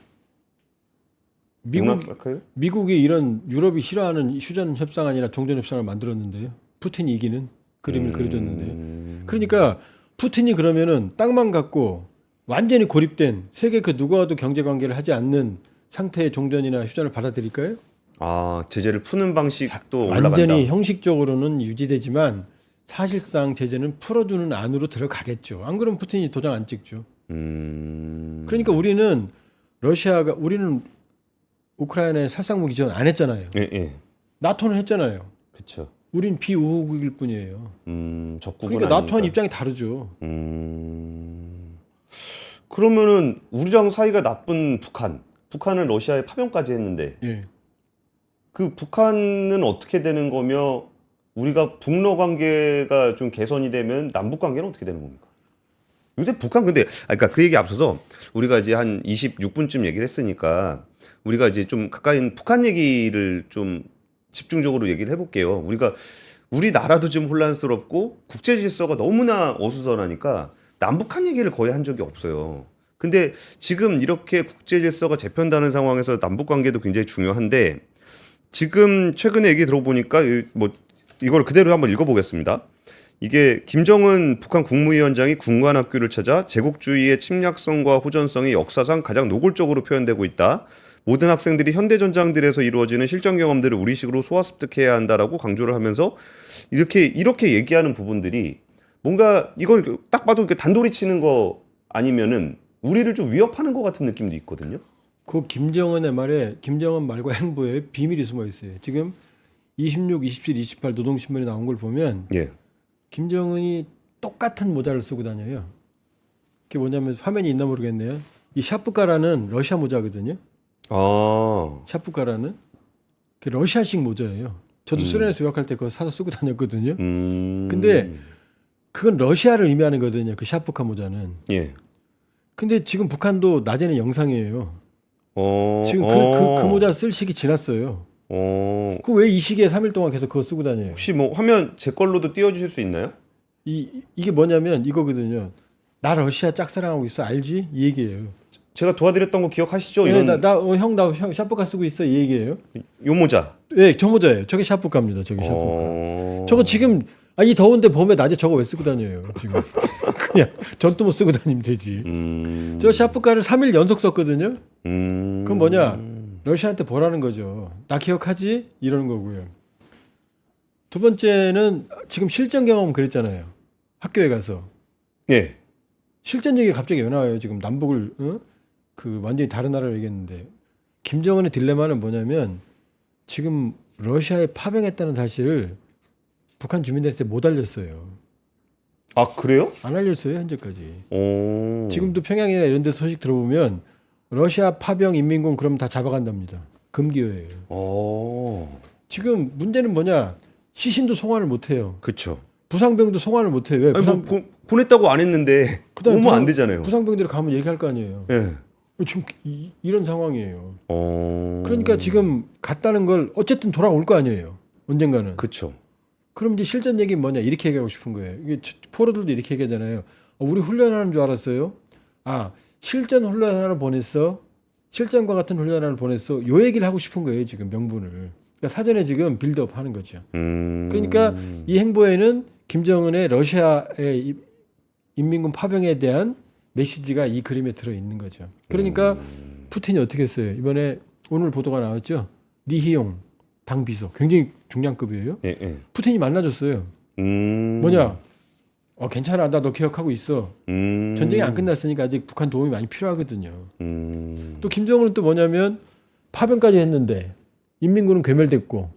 이런 유럽이 싫어하는 휴전 협상안이나 종전 협상을 만들었는데요. 푸틴이 이기는 그림을 그려줬는데요. 그러니까 푸틴이 그러면은 땅만 갖고 완전히 고립된 세계 그 누구와도 경제 관계를 하지 않는 상태의 종전이나 휴전을 받아들일까요? 아, 제재를 푸는 방식도 올라간다. 완전히 형식적으로는 유지되지만 사실상 제재는 풀어주는 안으로 들어가겠죠. 안 그러면 푸틴이 도장 안 찍죠. 그러니까 우리는 우크라이나에 살상무기 지원 안 했잖아요. 예. 나토는 했잖아요. 그렇죠. 우린 비우국일 뿐이에요. 적국은 그러니까 아니니까. 나토와는 입장이 다르죠. 그러면은 우리랑 사이가 나쁜 북한은 러시아에 파병까지 했는데 예. 그 북한은 어떻게 되는 거며 우리가 북러 관계가 좀 개선이 되면 남북 관계는 어떻게 되는 겁니까? 요새 북한 근데 그러니까 그 얘기 앞서서 우리가 이제 한 26분쯤 얘기를 했으니까 우리가 이제 좀 가까이 북한 얘기를 좀 집중적으로 얘기를 해볼게요. 우리나라도 좀 혼란스럽고 국제 질서가 너무나 어수선하니까 남북한 얘기를 거의 한 적이 없어요. 근데 지금 이렇게 국제 질서가 재편다는 상황에서 남북 관계도 굉장히 중요한데 지금 최근에 얘기 들어보니까 뭐 이걸 그대로 한번 읽어보겠습니다. 이게 김정은 북한 국무위원장이 군관학교를 찾아 제국주의의 침략성과 호전성이 역사상 가장 노골적으로 표현되고 있다. 모든 학생들이 현대전장들에서 이루어지는 실전 경험들을 우리식으로 소화습득해야 한다라고 강조를 하면서 이렇게 얘기하는 부분들이 뭔가 이걸 딱 봐도 이렇게 단도리 치는 거 아니면은 우리를 좀 위협하는 것 같은 느낌도 있거든요. 그 김정은 말과 행보에 비밀이 숨어 있어요. 지금 26, 27, 28 노동신문에 나온 걸 보면 예. 김정은이 똑같은 모자를 쓰고 다녀요. 그게 뭐냐면 화면이 있나 모르겠네요. 이 샤프카라는 러시아 모자거든요. 아. 샤프카라는 그 러시아식 모자예요. 저도 소련에서 유학할 때 그거 사서 쓰고 다녔거든요. 근데 그건 러시아를 의미하는 거거든요. 그 샤프카 모자는. 예. 근데 지금 북한도 낮에는 영상이에요. 지금 그 모자 쓸 시기 지났어요. 그 왜 이 시기에 3일 동안 계속 그거 쓰고 다녀요? 혹시 뭐 화면 제 걸로도 띄워주실 수 있나요? 이게 뭐냐면 이거거든요. 나 러시아 짝사랑하고 있어 알지? 이 얘기예요. 제가 도와드렸던 거 기억하시죠? 네, 이런 형 샤프카 쓰고 있어 이 얘기예요. 요 모자. 네, 저 모자예요. 저게 샤프카입니다. 저게 샤프카. 저거 지금 이 더운데 봄에 낮에 저거 왜 쓰고 다녀요? 지금 그냥 전투 못 쓰고 다니면 되지. 저 샤프카를 3일 연속 썼거든요. 그건 뭐냐? 러시아한테 보라는 거죠. 나 기억하지? 이러는 거고요. 두 번째는 지금 실전 경험 그랬잖아요. 학교에 가서. 예. 실전 얘기 갑자기 왜 나와요? 지금 남북을 그 완전히 다른 나라를 얘기했는데 김정은의 딜레마는 뭐냐면 지금 러시아에 파병했다는 사실을 북한 주민들한테 못 알렸어요. 아 그래요? 안 알렸어요 현재까지. 오. 지금도 평양이나 이런 데 소식 들어보면 러시아 파병 인민군 그럼 다 잡아간답니다. 금기어예요. 오. 지금 문제는 뭐냐? 시신도 송환을 못 해요. 그렇죠. 부상병도 송환을 못 해요. 왜? 아니, 보냈다고 안 했는데 오면 안 되잖아요. 부상병들이 가면 얘기할 거 아니에요. 예. 지금 이런 상황이에요. 어. 그러니까 지금 갔다는 걸 어쨌든 돌아올 거 아니에요. 언젠가는. 그쵸. 그럼 이제 실전 얘기는 뭐냐 이렇게 얘기하고 싶은 거예요. 이게 포로들도 이렇게 얘기하잖아요. 우리 훈련하는 줄 알았어요. 아 실전 훈련하러 보냈어. 실전과 같은 훈련하러 보냈어. 요 얘기를 하고 싶은 거예요 지금 명분을. 그러니까 사전에 지금 빌드업 하는 거죠. 그러니까 이 행보에는 김정은의 러시아의 인민군 파병에 대한 메시지가 이 그림에 들어 있는 거죠. 그러니까 푸틴이 어떻게 했어요? 이번에 오늘 보도가 나왔죠. 리희용 당 비서 굉장히 중량급이에요. 예, 예. 푸틴이 만나줬어요. 뭐냐? 괜찮아. 나 너 기억하고 있어. 전쟁이 안 끝났으니까 아직 북한 도움이 많이 필요하거든요. 또 김정은은 또 뭐냐면 파병까지 했는데 인민군은 괴멸됐고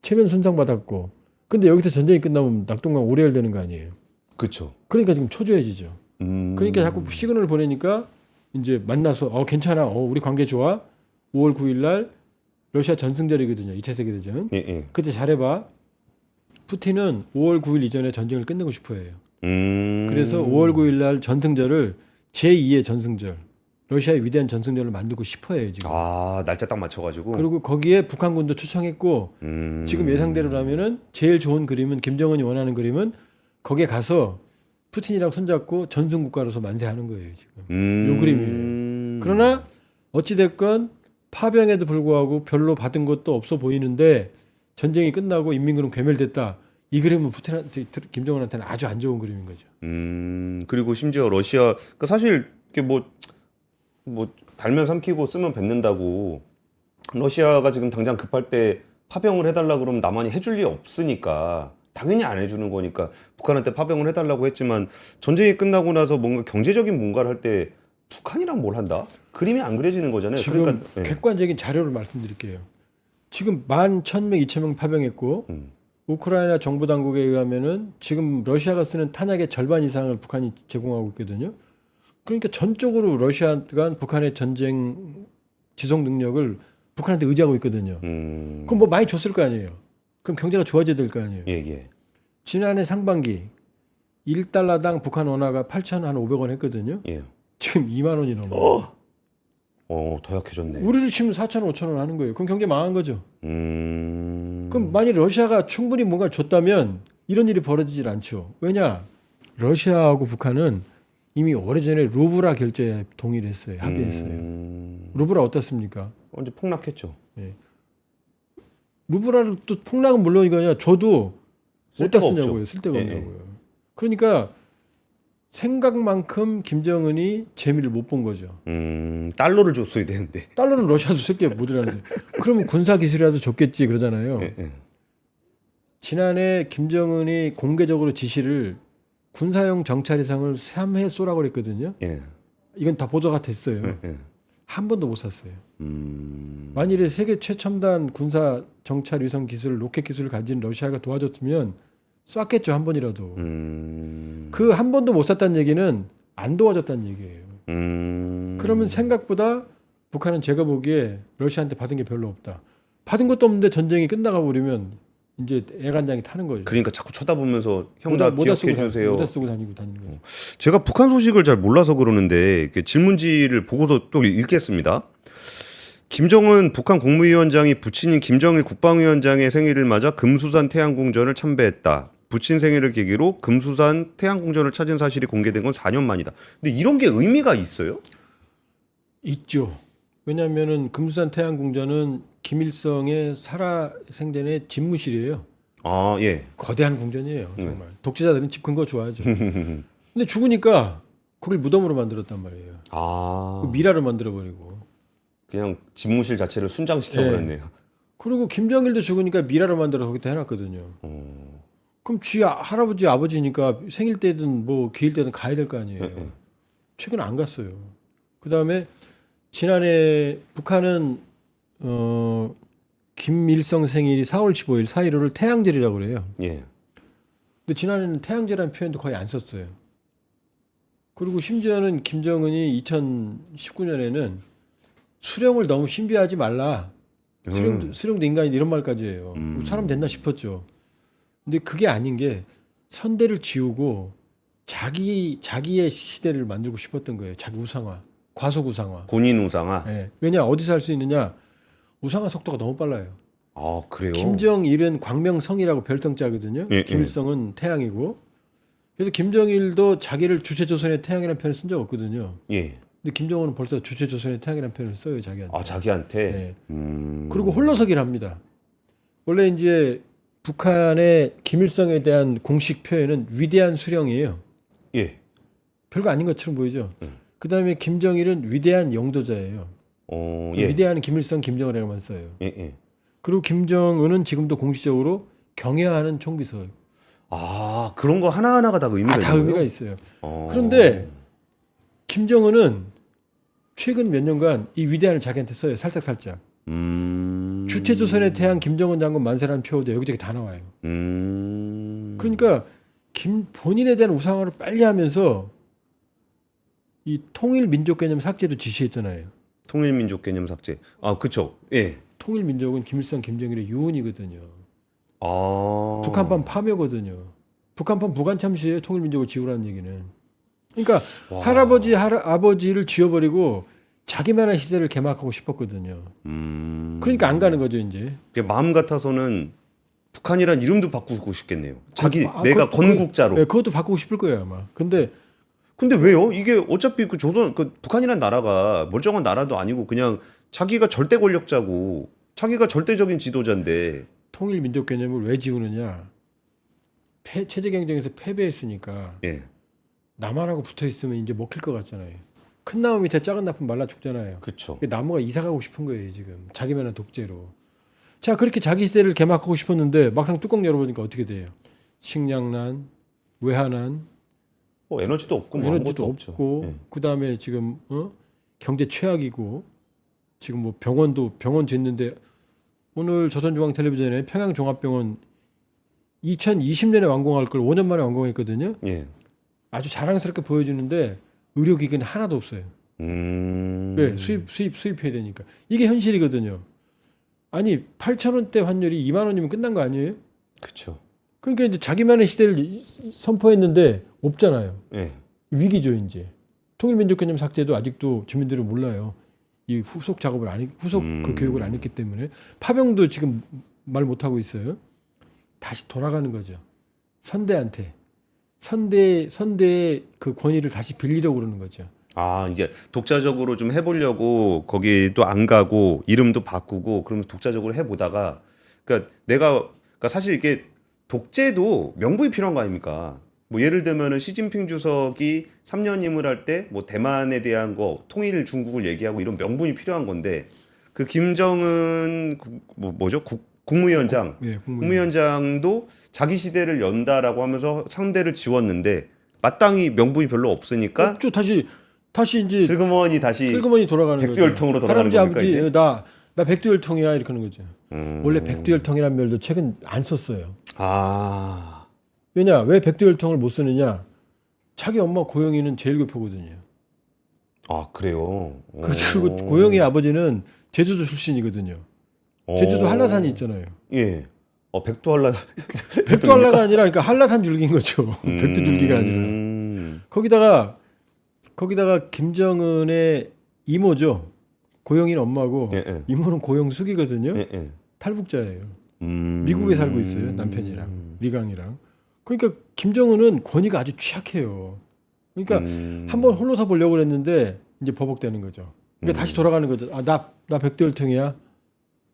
체면 손상받았고 근데 여기서 전쟁이 끝나면 낙동강 오래열되는 거 아니에요. 그쵸. 그러니까 지금 초조해지죠. 그러니까 자꾸 시그널을 보내니까 이제 만나서 괜찮아. 우리 관계 좋아. 5월 9일 날 러시아 전승절이거든요. 2차 세계대전. 예, 예. 그때 잘해봐. 푸틴은 5월 9일 이전에 전쟁을 끝내고 싶어 해요. 그래서 5월 9일 날 전승절을 제2의 전승절, 러시아의 위대한 전승절을 만들고 싶어 해요. 지금. 아, 날짜 딱 맞춰가지고. 그리고 거기에 북한군도 초청했고 지금 예상대로라면은 제일 좋은 그림은 김정은이 원하는 그림은 거기에 가서 푸틴이랑 손잡고 전승국가로서 만세하는 거예요. 지금. 요 그림이에요. 그러나 어찌됐건 파병에도 불구하고 별로 받은 것도 없어 보이는데 전쟁이 끝나고 인민군은 괴멸됐다. 이 그림은 푸틴한테 김정은한테는 아주 안 좋은 그림인 거죠. 그리고 심지어 러시아 그러니까 사실 이렇게 뭐 달면 삼키고 쓰면 뱉는다고 러시아가 지금 당장 급할 때 파병을 해달라 그러면 남한이 해줄 리 없으니까 당연히 안 해주는 거니까 북한한테 파병을 해달라고 했지만 전쟁이 끝나고 나서 뭔가 경제적인 뭔가를 할 때 북한이랑 뭘 한다? 그림이 안 그려지는 거잖아요. 지금 그러니까 예. 객관적인 자료를 말씀드릴게요. 지금 11,000명, 2,000명 파병했고 우크라이나 정부 당국에 의하면은 지금 러시아가 쓰는 탄약의 절반 이상을 북한이 제공하고 있거든요. 그러니까 전적으로 러시아가 북한의 전쟁 지속 능력을 북한한테 의지하고 있거든요. 그럼 뭐 많이 줬을 거 아니에요. 그럼 경제가 좋아져야 될 거 아니에요. 예, 예. 지난해 상반기 1달러당 북한 원화가 8,500원 했거든요. 예. 지금 2만 원이 넘어요. 더 약해졌네. 우리를 치면 4,000원, 5,000원 하는 거예요. 그럼 경제 망한 거죠. 그럼 만일 러시아가 충분히 뭔가 줬다면 이런 일이 벌어지질 않죠. 왜냐? 러시아하고 북한은 이미 오래전에 루브라 결제에 동의를 했어요. 합의했어요. 루브라 어떻습니까? 언제 폭락했죠. 루브라를 또 폭락은 물론이거냐. 저도 어디다 쓸데가 쓰냐고요. 없죠. 쓸데가 예, 없냐고요. 그러니까 생각만큼 김정은이 재미를 못 본 거죠. 달러를 줬어야 되는데. 달러는 러시아도 쓸 게 못이라는데. 그러면 군사 기술이라도 줬겠지 그러잖아요. 예, 예. 지난해 김정은이 공개적으로 지시를 군사용 정찰위성을 3회 쏘라고 그랬거든요. 예. 이건 다 보도가 됐어요. 예. 한 번도 못 쐈어요. 만일에 세계 최첨단 군사 정찰 위성 기술, 로켓 기술을 가진 러시아가 도와줬으면 쐈겠죠 한 번이라도. 그 한 번도 못 쐈다는 얘기는 안 도와줬다는 얘기예요. 그러면 생각보다 북한은 제가 보기에 러시아한테 받은 게 별로 없다. 받은 것도 없는데 전쟁이 끝나가 버리면 이제 애간장이 타는 거죠. 그러니까 자꾸 쳐다보면서 형 나 모자 기억해 주세요. 모자 쓰고 다니는 거죠. 제가 북한 소식을 잘 몰라서 그러는데 이렇게 질문지를 보고서 또 읽겠습니다. 김정은 북한 국무위원장이 부친인 김정일 국방위원장의 생일을 맞아 금수산 태양궁전을 참배했다. 부친 생일을 계기로 금수산 태양궁전을 찾은 사실이 공개된 건 4년 만이다. 근데 이런 게 의미가 있어요? 있죠. 왜냐하면은 금수산 태양궁전은 김일성의 살아생전의 집무실이에요. 아, 예. 거대한 궁전이에요. 정말. 독재자들은 집 근거 좋아하죠. 근데 죽으니까 거길 무덤으로 만들었단 말이에요. 아. 그 미라를 만들어버리고. 그냥 집무실 자체를 순장시켜 버렸네요. 그리고 김정일도 죽으니까 미라를 만들어 거기다 해놨거든요. 그럼 쥐 할아버지 아버지니까 생일 때든 뭐 기일 때든 가야 될 거 아니에요. 최근 안 갔어요. 그 다음에 지난해 북한은 김일성 생일이 4월 15일 4.15를 태양절이라고 그래요. 예. 근데 지난해는 태양제라는 표현도 거의 안 썼어요. 그리고 심지어는 김정은이 2019년에는 수령을 너무 신비하지 말라. 수령도 인간이 이런 말까지 해요. 사람 됐나 싶었죠. 근데 그게 아닌 게 선대를 지우고 자기의 시대를 만들고 싶었던 거예요. 자기 우상화. 과속 우상화. 본인 우상화. 예. 왜냐 어디서 할 수 있느냐? 우상화 속도가 너무 빨라요. 아 그래요? 김정일은 광명성이라고 별성자거든요. 예, 김일성은 태양이고. 그래서 김정일도 자기를 주체조선의 태양이라는 표현을 쓴 적 없거든요. 예. 근데 김정은은 벌써 주체조선의 태양이라는 표현을 써요 자기한테. 아 자기한테. 네. 그리고 홀로서기를 합니다. 원래 이제 북한의 김일성에 대한 공식 표현은 위대한 수령이에요. 예. 별거 아닌 것처럼 보이죠. 그다음에 김정일은 위대한 영도자예요. 예. 위대한 김일성, 김정은이라고만 써요. 예, 예. 그리고 김정은은 지금도 공식적으로 경애하는 총비서. 아 그런 거 하나 하나가 다 의미가 다 있는 의미가 거예요? 있어요. 어. 그런데 김정은은 최근 몇 년간 이 위대한을 자기한테 써요. 살짝. 주체조선의 태양 김정은 장군 만세라는 표어도 여기저기 다 나와요. 그러니까 본인에 대한 우상화를 빨리 하면서 이 통일민족 개념 삭제도 지시했잖아요. 통일민족 개념 삭제. 아 그쵸. 예. 통일민족은 김일성, 김정일의 유언이거든요. 아. 북한판 파묘거든요. 북한판 부관참시에 통일민족을 지우라는 얘기는. 그러니까 와. 할아버지, 아버지를 지워버리고 자기만의 시대를 개막하고 싶었거든요. 그러니까 안 가는 거죠 이제. 그게 마음 같아서는 북한이란 이름도 바꾸고 싶겠네요. 자기 아, 내가 건국자로. 네, 그것도 바꾸고 싶을 거예요 아마. 근데 왜요? 이게 어차피 그 조선 그 북한이란 나라가 멀쩡한 나라도 아니고 그냥 자기가 절대 권력자고 자기가 절대적인 지도자인데 통일민족 개념을 왜 지우느냐? 체제 경쟁에서 패배했으니까 예. 남한하고 붙어 있으면 이제 먹힐 것 같잖아요. 큰 나무 밑에 작은 나쁜 말라 죽잖아요. 그렇죠. 나무가 이사 가고 싶은 거예요 지금. 자기만의 독재로. 자 그렇게 자기 시대를 개막하고 싶었는데 막상 뚜껑 열어보니까 어떻게 돼요? 식량난, 외환난, 에너지도 없고 뭐 에너지도 아무것도 없죠. 없고 예. 그 다음에 지금 경제 최악이고 지금 뭐 병원 짓는데 오늘 조선중앙텔레비전에 평양종합병원 2020년에 완공할 걸 5년 만에 완공했거든요. 예. 아주 자랑스럽게 보여주는데 의료기관이 하나도 없어요. 왜? 수입해야 되니까. 이게 현실이거든요. 아니 8,000원대 환율이 2만 원이면 끝난 거 아니에요? 그렇죠. 그러니까 이제 자기만의 시대를 선포했는데 없잖아요. 예. 위기죠 이제. 통일민족 개념 삭제도 아직도 주민들은 몰라요. 이 후속 작업을 그 교육을 안 했기 때문에 파병도 지금 말 못 하고 있어요. 다시 돌아가는 거죠. 선대한테 선대의 그 권위를 다시 빌리려고 그러는 거죠. 아 이제 독자적으로 좀 해보려고 거기도 안 가고 이름도 바꾸고 그러면 독자적으로 해보다가 그러니까 사실 이게 독재도 명분이 필요한 거 아닙니까? 뭐 예를 들면은 시진핑 주석이 3년 임을 할 때 뭐 대만에 대한 거 통일 중국을 얘기하고 이런 명분이 필요한 건데 그 김정은 국무위원장 예, 국무위원장도 자기 시대를 연다라고 하면서 상대를 지웠는데 마땅히 명분이 별로 없으니까 없죠. 다시 이제 슬그머니 다시 슬그머니 돌아가는 백두혈통으로 거죠. 돌아가는 할아버지 겁니까, 아버지 이제? 나 백두혈통이야 이렇게 하는 거죠. 원래 백두혈통이라는 말도 최근 안 썼어요. 아 왜냐? 왜 백두혈통을 못 쓰느냐? 자기 엄마 고영이는 제일교포거든요. 아 그래요. 그리고 고영이 아버지는 제주도 출신이거든요. 제주도 한라산이 있잖아요. 예. 백두한라 백두한라가 아니라 그러니까 한라산 줄기인 거죠. 백두줄기가 아니라. 거기다가 김정은의 이모죠. 고영이는 엄마고 예. 이모는 고영숙이거든요. 예. 탈북자예요. 미국에 살고 있어요. 남편이랑 리강이랑. 그러니까 김정은은 권위가 아주 취약해요. 그러니까 한번 홀로서 보려고 그랬는데 이제 버벅대는 거죠. 그러니까 다시 돌아가는 거죠. 나 백두혈통이야.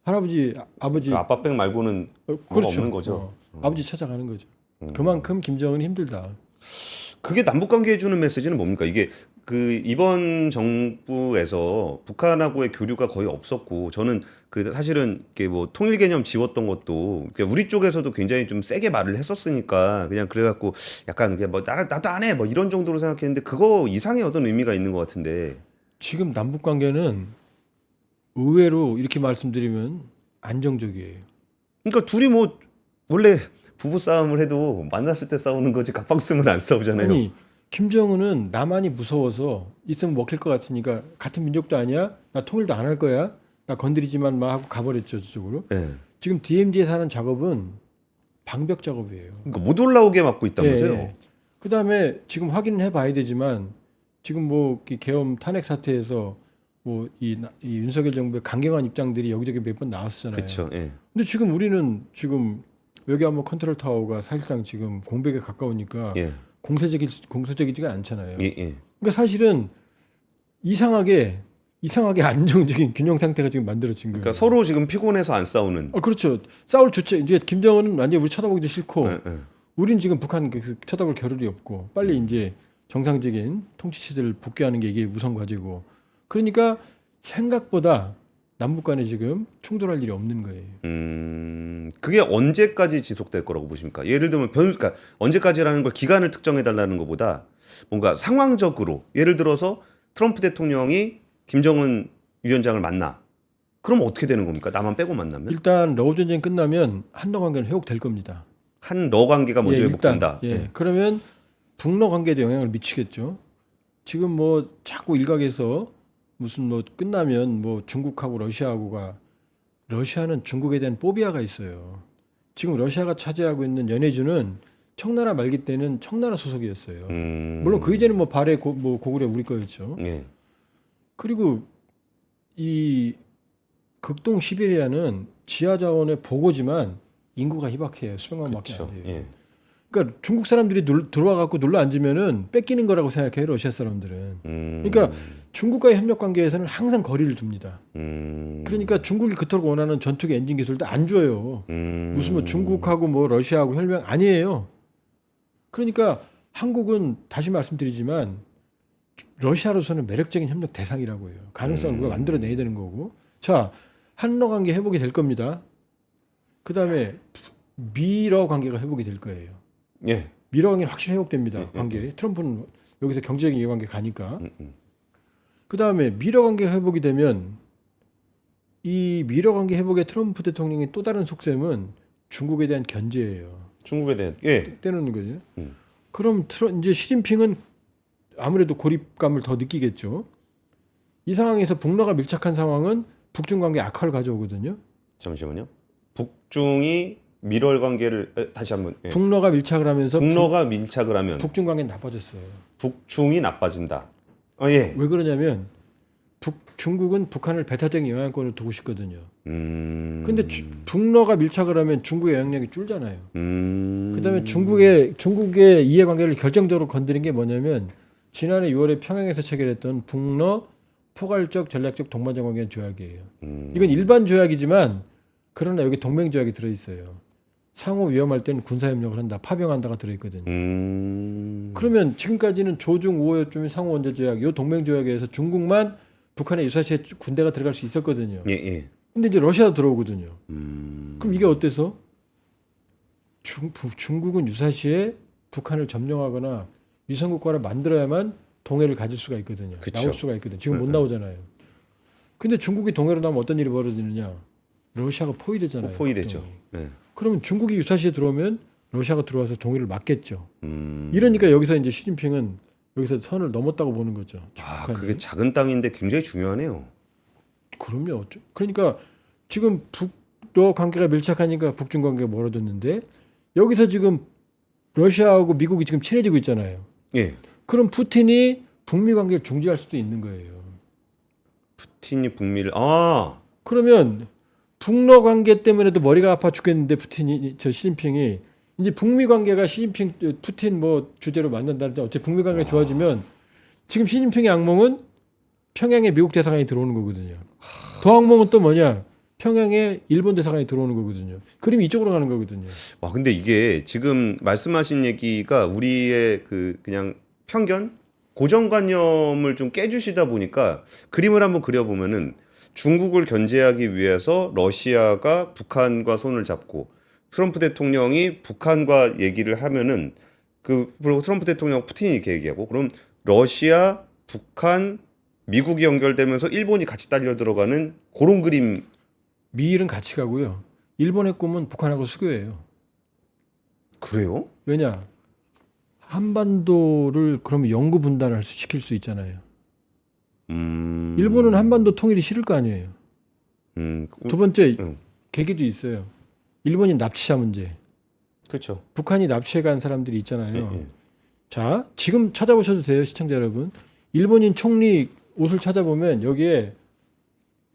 할아버지, 아버지. 그 아빠백 말고는 뭐가 그렇죠. 없는 거죠. 아버지 찾아가는 거죠. 그만큼 김정은이 힘들다. 그게 남북 관계에 주는 메시지는 뭡니까? 이게 그 이번 정부에서 북한하고의 교류가 거의 없었고 저는 그 사실은 이게 뭐 통일 개념 지웠던 것도 그냥 우리 쪽에서도 굉장히 좀 세게 말을 했었으니까 그냥 그래갖고 약간 그냥 뭐 나도 안 해 뭐 이런 정도로 생각했는데 그거 이상의 어떤 의미가 있는 것 같은데 지금 남북 관계는 의외로 이렇게 말씀드리면 안정적이에요. 그러니까 둘이 뭐 원래 부부 싸움을 해도 만났을 때 싸우는 거지 갑방 쓰면 안 싸우잖아요. 아니 김정은은 나만이 무서워서 있으면 먹힐 것 같으니까 같은 민족도 아니야? 나 통일도 안 할 거야? 나 건드리지만 마 하고 가버렸죠 저쪽으로. 네. 지금 DMZ에서 하는 작업은 방벽 작업이에요. 그러니까 못 올라오게 막고 있다면서요. 예. 그다음에 지금 확인을 해봐야 되지만 지금 뭐 이 계엄 탄핵 사태에서 뭐 이 윤석열 정부의 강경한 입장들이 여기저기 몇 번 나왔었잖아요. 그렇죠. 예. 근데 지금 우리는 지금 외교안보 컨트롤 타워가 사실상 지금 공백에 가까우니까 예. 공세적이지가 않잖아요. 예. 예. 그러니까 사실은 이상하게 안정적인 균형 상태가 지금 만들어진 거예요. 그러니까 서로 지금 피곤해서 안 싸우는. 그렇죠. 싸울 주체 이제 김정은은 완전히 우리 쳐다보기도 싫고, 예, 예. 우린 지금 북한 쳐다볼 겨를이 없고, 빨리 이제 정상적인 통치체제를 복귀하는 게 이게 우선 과제고, 그러니까 생각보다 남북 간에 지금 충돌할 일이 없는 거예요. 그게 언제까지 지속될 거라고 보십니까? 예를 들면 그러니까 언제까지라는 걸 기간을 특정해 달라는 것보다 뭔가 상황적으로 예를 들어서 트럼프 대통령이 김정은 위원장을 만나. 그럼 어떻게 되는 겁니까? 나만 빼고 만나면? 일단 러우 전쟁 끝나면 한러 관계는 회복될 겁니다. 한러 관계가 먼저 회복된다. 예. 그러면 북러 관계에도 영향을 미치겠죠. 지금 뭐 자꾸 일각에서 무슨 뭐 끝나면 뭐 중국하고 러시아하고가 러시아는 중국에 대한 포비아가 있어요. 지금 러시아가 차지하고 있는 연해주는 청나라 말기 때는 청나라 소속이었어요. 물론 그 이전에 뭐 발해 뭐 고구려 우리 거였죠. 예. 그리고 이 극동 시베리아는 지하 자원의 보고지만 인구가 희박해요. 수백만 밖에 안 돼요. 예. 그러니까 중국 사람들이 들어와 갖고 눌러 앉으면은 뺏기는 거라고 생각해요. 러시아 사람들은. 그러니까 중국과의 협력 관계에서는 항상 거리를 둡니다. 그러니까 중국이 그토록 원하는 전투기 엔진 기술도 안 줘요. 무슨 뭐 중국하고 뭐 러시아하고 혈맹 아니에요. 그러니까 한국은 다시 말씀드리지만 러시아로서는 매력적인 협력 대상이라고 해요. 가능성을 우리가 만들어내야 되는 거고. 자, 한러 관계 회복이 될 겁니다. 그 다음에 미러 관계가 회복이 될 거예요. 예. 미러 관계는 확실히 회복됩니다. 관계. 트럼프는 여기서 경제적인 이해관계 가니까. 그 다음에 미러 관계가 회복이 되면 이 미러 관계 회복에 트럼프 대통령의 또 다른 속셈은 중국에 대한 견제예요. 중국에 대한 예. 떼놓는 거죠. 그럼 이제 시진핑은 아무래도 고립감을 더 느끼겠죠. 이 상황에서 북러가 밀착한 상황은 북중 관계 악화를 가져오거든요. 잠시만요. 북중이 밀월 관계를 다시 한번 예. 북러가 밀착을 하면서 북러가 밀착을 하면 북중 관계는 나빠졌어요. 북중이 나빠진다. 예. 왜 그러냐면 중국은 북한을 배타적인 영향권을 두고 싶거든요. 근데 북러가 밀착을 하면 중국의 영향력이 줄잖아요. 그다음에 중국의 이해관계를 결정적으로 건드린 게 뭐냐면 지난해 6월에 평양에서 체결했던 북러 포괄적 전략적 동반자 관계 조약이에요. 이건 일반 조약이지만 그러나 여기 동맹 조약이 들어 있어요. 상호 위험할 때는 군사협력을 한다, 파병한다가 들어 있거든요. 그러면 지금까지는 조중 우호협정의 상호 원자 조약, 요 동맹 조약에 의해서 중국만 북한의 유사시에 군대가 들어갈 수 있었거든요. 예, 예. 근데 이제 러시아도 들어오거든요. 그럼 이게 어때서? 중국은 유사시에 북한을 점령하거나 위성국가를 만들어야만 동해를 가질 수가 있거든요. 그쵸. 나올 수가 있거든요. 지금 못 나오잖아요. 근데 중국이 동해로 나오면 어떤 일이 벌어지느냐? 러시아가 포위되잖아요. 포위되죠. 네. 그러면 중국이 유사시에 들어오면 러시아가 들어와서 동해를 막겠죠. 이러니까 여기서 이제 시진핑은 여기서 선을 넘었다고 보는 거죠. 아, 북한이. 그게 작은 땅인데 굉장히 중요하네요. 그럼요. 그러니까 지금 북러 관계가 밀착하니까 북중 관계가 멀어졌는데 여기서 지금 러시아하고 미국이 지금 친해지고 있잖아요. 예. 그럼 푸틴이 북미 관계를 중지할 수도 있는 거예요. 푸틴이 북미를 그러면 북러 관계 때문에도 머리가 아파 죽겠는데 시진핑이 이제 북미 관계가 푸틴 뭐 주제로 만난다는데 어차피 북미 관계가 좋아지면 지금 시진핑의 악몽은 평양에 미국 대사관이 들어오는 거거든요. 더 악몽은 또 뭐냐? 평양에 일본 대사관이 들어오는 거거든요. 그림이 이쪽으로 가는 거거든요. 와, 근데 이게 지금 말씀하신 얘기가 우리의 그냥 편견, 고정관념을 좀 깨주시다 보니까 그림을 한번 그려보면은 중국을 견제하기 위해서 러시아가 북한과 손을 잡고 트럼프 대통령이 북한과 얘기를 하면은 그리고 트럼프 대통령 푸틴이 이렇게 얘기하고 그럼 러시아, 북한, 미국이 연결되면서 일본이 같이 딸려 들어가는 그런 그림. 미일은 같이 가고요. 일본의 꿈은 북한하고 수교예요. 그래요? 왜냐? 한반도를 그러면 영구 분단을 시킬 수 있잖아요. 일본은 한반도 통일이 싫을 거 아니에요. 두 번째 계기도 있어요. 일본이 납치자 문제. 그렇죠. 북한이 납치해간 사람들이 있잖아요. 예. 자, 지금 찾아보셔도 돼요, 시청자 여러분. 일본인 총리 옷을 찾아보면 여기에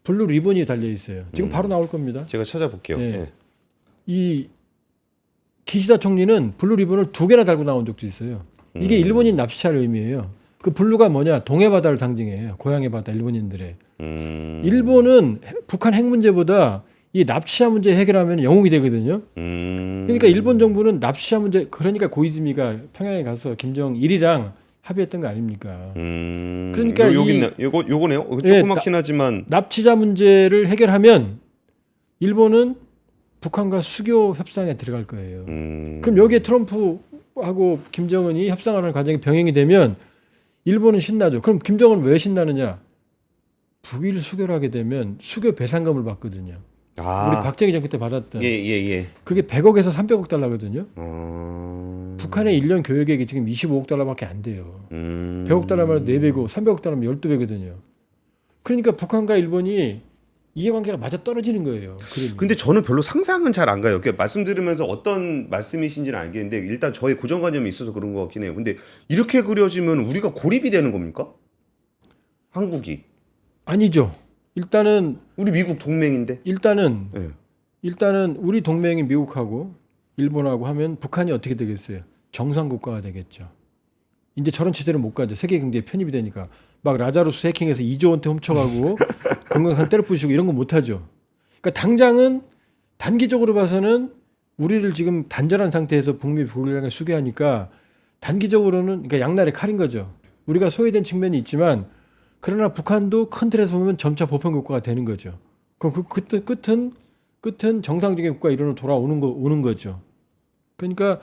블루 리본이 달려 있어요. 지금 바로 나올 겁니다. 제가 찾아볼게요. 예. 예. 이 기시다 총리는 블루 리본을 2개나 달고 나온 적도 있어요. 이게 일본인 납치할 의미예요. 그 블루가 뭐냐? 동해 바다를 상징해요. 고향의 바다, 일본인들의. 일본은 북한 핵 문제보다 이 납치자 문제 해결하면 영웅이 되거든요. 그러니까 일본 정부는 납치자 문제, 그러니까 고이즈미가 평양에 가서 김정일이랑 합의했던 거 아닙니까? 그러니까 여기 이- 있네. 요거네요. 예, 조그맣긴 하지만 납치자 문제를 해결하면 일본은 북한과 수교 협상에 들어갈 거예요. 그럼 여기에 트럼프하고 김정은이 협상하는 과정이 병행이 되면 일본은 신나죠. 그럼 김정은은 왜 신나느냐? 북일 수교를 하게 되면 수교 배상금을 받거든요. 우리 박정희 정권 때 받았던 예. 그게 100억에서 300억 달러거든요. 어... 북한의 1년 교역액이 지금 25억 달러밖에 안 돼요. 100억 달러면 4배고 300억 달러면 12배거든요. 그러니까 북한과 일본이 이해관계가 맞아 떨어지는 거예요. 그러면. 근데 저는 별로 상상은 잘 안 가요. 이렇게 말씀드리면서 어떤 말씀이신지는 알겠는데 일단 저의 고정관념이 있어서 그런 것 같긴 해요. 근데 이렇게 그려지면 우리가 고립이 되는 겁니까? 한국이. 아니죠. 일단은 우리 미국 동맹인데. 예. 우리 동맹인 미국하고 일본하고 하면 북한이 어떻게 되겠어요? 정상 국가가 되겠죠. 이제 저런 체제를 못 가죠. 세계 경제에 편입이 되니까 막 라자루스 해킹해서 2조 원대 훔쳐가고 금강산 때려 부수고 이런 거 못 하죠. 그러니까 당장은 단기적으로 봐서는 우리를 지금 단절한 상태에서 북미 북일 간에 수교하니까 단기적으로는 그러니까 양날의 칼인 거죠. 우리가 소외된 측면이 있지만 그러나 북한도 큰 틀에서 보면 점차 보편 국가가 되는 거죠. 그럼 그 끝은 정상적인 국가 이론으로 오는 거죠. 그러니까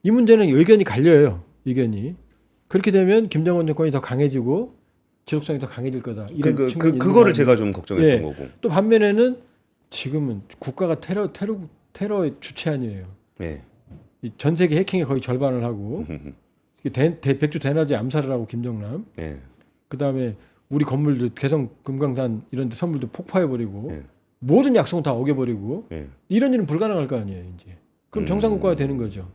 이 문제는 의견이 갈려요. 의견이. 그렇게 되면 김정은 정권이 더 강해지고 지속성이 더 강해질 거다. 이런 측면이 있는 그거를 거 제가 좀 걱정했던 예. 거고. 또 반면에는 지금은 국가가 테러의 주체아니에요. 예. 전 세계 해킹의 거의 절반을 하고 백두 대낮에 암살을 하고 김정남. 예. 그다음에 우리 건물도 개성 금강산 이런 데 선물도 폭파해버리고 예. 모든 약속은 다 어겨버리고 예. 이런 일은 불가능할 거 아니에요. 이제 그럼 정상국가가 되는 거죠.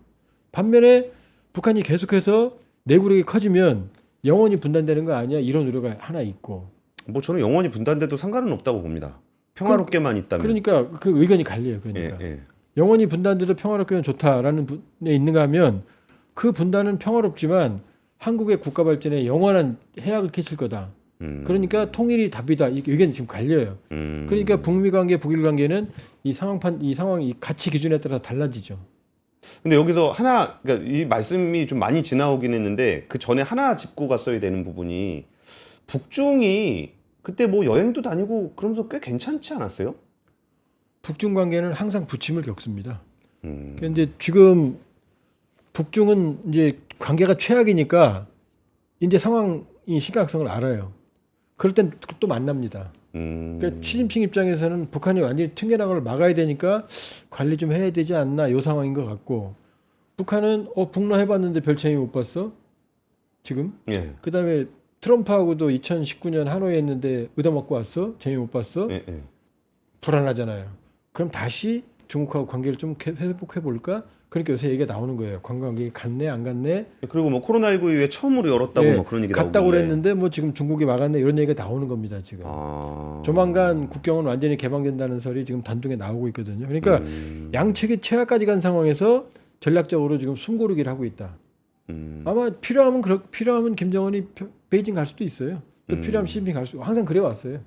반면에 북한이 계속해서 내구력이 커지면 영원히 분단되는 거 아니야? 이런 우려가 하나 있고. 뭐 저는 영원히 분단돼도 상관은 없다고 봅니다. 평화롭게만 있다면. 그러니까 그 의견이 갈려요. 그러니까 예. 영원히 분단돼도 평화롭게면 좋다라는 분에 있는가 하면 그 분단은 평화롭지만 한국의 국가 발전에 영원한 해악을 끼칠 거다. 그러니까 통일이 답이다. 이 의견이 지금 갈려요. 그러니까 북미 관계, 북일 관계는 이 상황이 가치 기준에 따라 달라지죠. 근데 여기서 하나, 그러니까 이 말씀이 좀 많이 지나오긴 했는데 그 전에 하나 짚고 갔어야 되는 부분이 북중이 그때 뭐 여행도 다니고 그러면서 꽤 괜찮지 않았어요? 북중 관계는 항상 부침을 겪습니다. 그런데 지금 북중은 이제 관계가 최악이니까 이제 상황이 심각성을 알아요. 그럴 땐 또 만납니다. 그러니까 시진핑 입장에서는 북한이 완전히 튕겨나가는 걸 막아야 되니까 관리 좀 해야 되지 않나 이 상황인 것 같고 북한은 북러 해봤는데 별 재미 못 봤어 지금. 예. 그다음에 트럼프하고도 2019년 하노이 했는데 얻어먹고 왔어 재미 못 봤어. 예. 불안하잖아요. 그럼 다시 중국하고 관계를 좀 회복해 볼까? 그러니까 요새 얘기가 나오는 거예요. 관광객이 갔네 안 갔네. 그리고 뭐 코로나19 이후에 처음으로 열었다고 뭐 그런 얘기 나오고 갔다고 그랬는데 뭐 지금 중국이 막았네 이런 얘기가 나오는 겁니다 지금. 조만간 국경은 완전히 개방된다는 소리 지금 단둥에 나오고 있거든요. 그러니까 양측이 최악까지 간 상황에서 전략적으로 지금 숨고르기를 하고 있다. 아마 필요하면 김정은이 베이징 갈 수도 있어요. 또 필요하면 시진핑 갈 수. 항상 그래 왔어요.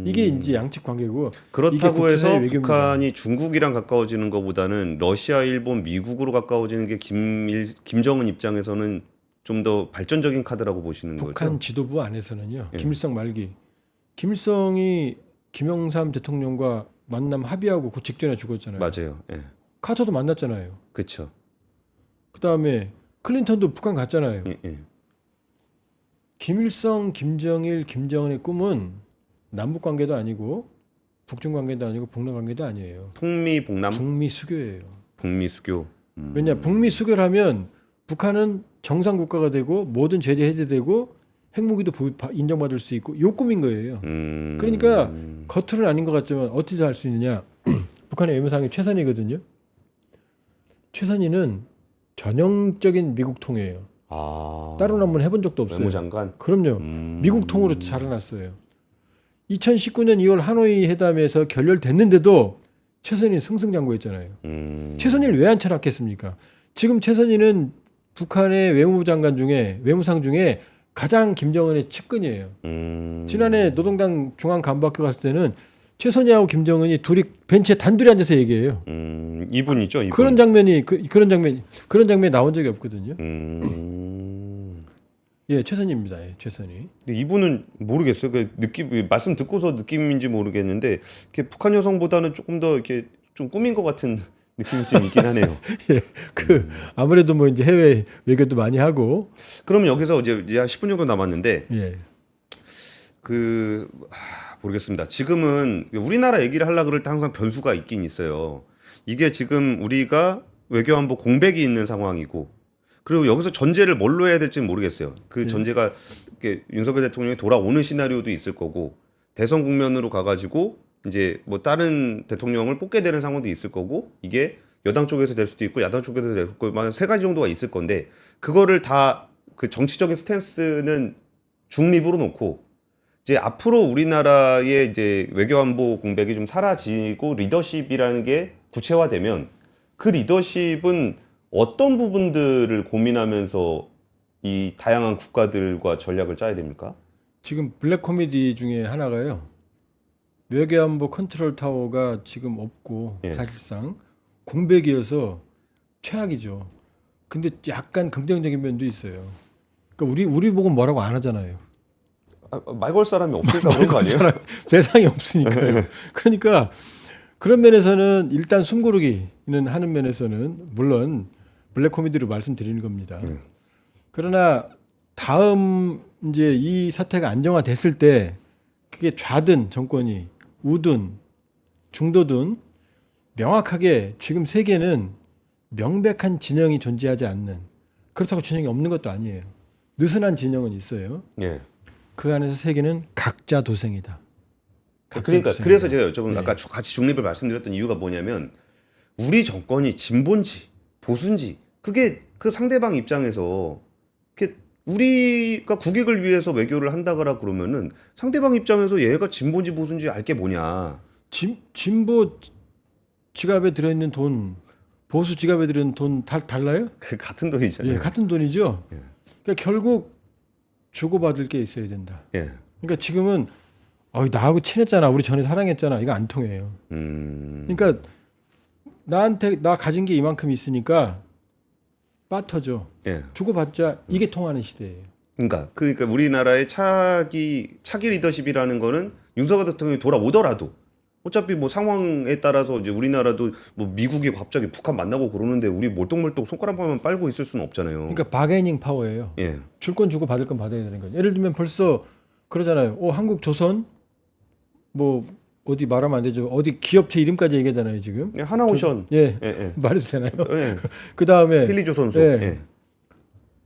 이게 이제 양측 관계고. 그렇다고 이게 해서 국제사회 외교입니다. 북한이 중국이랑 가까워지는 것보다는 러시아, 일본, 미국으로 가까워지는 게 김정은 입장에서는 좀 더 발전적인 카드라고 보시는 북한 거죠? 지도부 안에서는요. 예. 김일성 말기. 김일성이 김영삼 대통령과 만남 합의하고 그 직전에 죽었잖아요. 맞아요. 예. 카터도 만났잖아요. 그렇죠. 그다음에 클린턴도 북한 갔잖아요. 예. 김일성, 김정일, 김정은의 꿈은 남북 관계도 아니고 북중 관계도 아니고 북러 관계도 아니에요. 통미봉남, 북미 수교예요. 북미 수교. 왜냐 북미 수교를 하면 북한은 정상 국가가 되고 모든 제재 해제되고 핵무기도 인정받을 수 있고 요 꿈인 거예요. 그러니까 겉으로는 아닌 것 같지만 어떻게 할 수 있느냐? 북한의 외무상이 최선희거든요. 최선희는 전형적인 미국 통이에요. 따로 한번 해본 적도 없어요. 외무장관. 그럼요. 미국 통으로 자라났어요. 2019년 2월 하노이 회담에서 결렬됐는데도 최선희 승승장구했잖아요. 최선희를 왜 안 철학했습니까? 지금 최선희는 북한의 외무장관 중에 외무상 중에 가장 김정은의 측근이에요. 지난해 노동당 중앙간부학교 갔을 때는 최선희하고 김정은이 둘이 벤치에 단둘이 앉아서 얘기해요. 이분이죠. 이분. 그런 장면이 그런 장면이 나온 적이 없거든요. 예, 최선희입니다. 예, 최선희. 근데 이분은 모르겠어요. 그 느낌 말씀 듣고서 느낌인지 모르겠는데 이렇게 북한 여성보다는 조금 더 이렇게 좀 꾸민 것 같은 느낌이 좀 있긴 하네요. 예, 아무래도 뭐 이제 해외 외교도 많이 하고. 그러면 여기서 이제 한 10분 정도 남았는데 예. 모르겠습니다. 지금은 우리나라 얘기를 하려고 그럴 때 항상 변수가 있긴 있어요. 이게 지금 우리가 외교안보 공백이 있는 상황이고 그리고 여기서 전제를 뭘로 해야 될지는 모르겠어요. 그 전제가 이렇게 윤석열 대통령이 돌아오는 시나리오도 있을 거고 대선 국면으로 가가지고 이제 뭐 다른 대통령을 뽑게 되는 상황도 있을 거고 이게 여당 쪽에서 될 수도 있고 야당 쪽에서 될 수도 있고 세 가지 정도가 있을 건데 그거를 다 그 정치적인 스탠스는 중립으로 놓고 이제 앞으로 우리나라의 이제 외교안보 공백이 좀 사라지고 리더십이라는 게 구체화되면 그 리더십은 어떤 부분들을 고민하면서 이 다양한 국가들과 전략을 짜야 됩니까? 지금 블랙 코미디 중에 하나가요. 외교안보 컨트롤 타워가 지금 없고 예. 사실상 공백이어서 최악이죠. 근데 약간 긍정적인 면도 있어요. 그러니까 우리 보고 뭐라고 안 하잖아요. 말 걸 사람이 없으니까 그런 거 아니에요? 대상이 없으니까요. 그러니까 그런 면에서는 일단 숨고르기는 하는 면에서는 물론 블랙 코미디로 말씀드리는 겁니다. 그러나 다음 이제 이 사태가 안정화됐을 때 그게 좌든 정권이 우든 중도든 명확하게 지금 세계는 명백한 진영이 존재하지 않는 그렇다고 진영이 없는 것도 아니에요. 느슨한 진영은 있어요. 예. 그 안에서 세계는 각자 도생이다. 그러니까 그래서 제가 여쭤본 네. 아까 같이 중립을 말씀드렸던 이유가 뭐냐면 우리 정권이 진보인지 보수인지 그게 그 상대방 입장에서 우리가 국익을 위해서 외교를 한다거나 그러면은 상대방 입장에서 얘가 진보인지 보수인지 알 게 뭐냐. 진보 지갑에 들어있는 돈, 보수 지갑에 들어있는 돈 달라요? 그 같은 돈이잖아요. 예, 같은 돈이죠. 예. 그러니까 결국 주고받을 게 있어야 된다. 예. 그러니까 지금은 나하고 친했잖아, 우리 전에 사랑했잖아, 이거 안 통해요. 그러니까 나 가진 게 이만큼 있으니까 빠터져. 예. 주고받자 이게 통하는 시대예요. 그러니까 우리나라의 차기 리더십이라는 거는 윤석열 대통령이 돌아오더라도 어차피 뭐 상황에 따라서 이제 우리나라도 뭐 미국이 갑자기 북한 만나고 그러는데 우리 몰떡몰떡 손가락만 빨고 있을 수는 없잖아요. 그러니까 바게닝 파워예요. 예. 줄 건 주고 받을 건 받아야 되는 거예요. 예를 들면 벌써 그러잖아요. 한국 조선 뭐 어디 말하면 안 되죠. 어디 기업체 이름까지 얘기하잖아요 지금. 예, 하나오션. 예. 예. 말해도 되나요? 예. 그 다음에 필리조선소. 예. 예.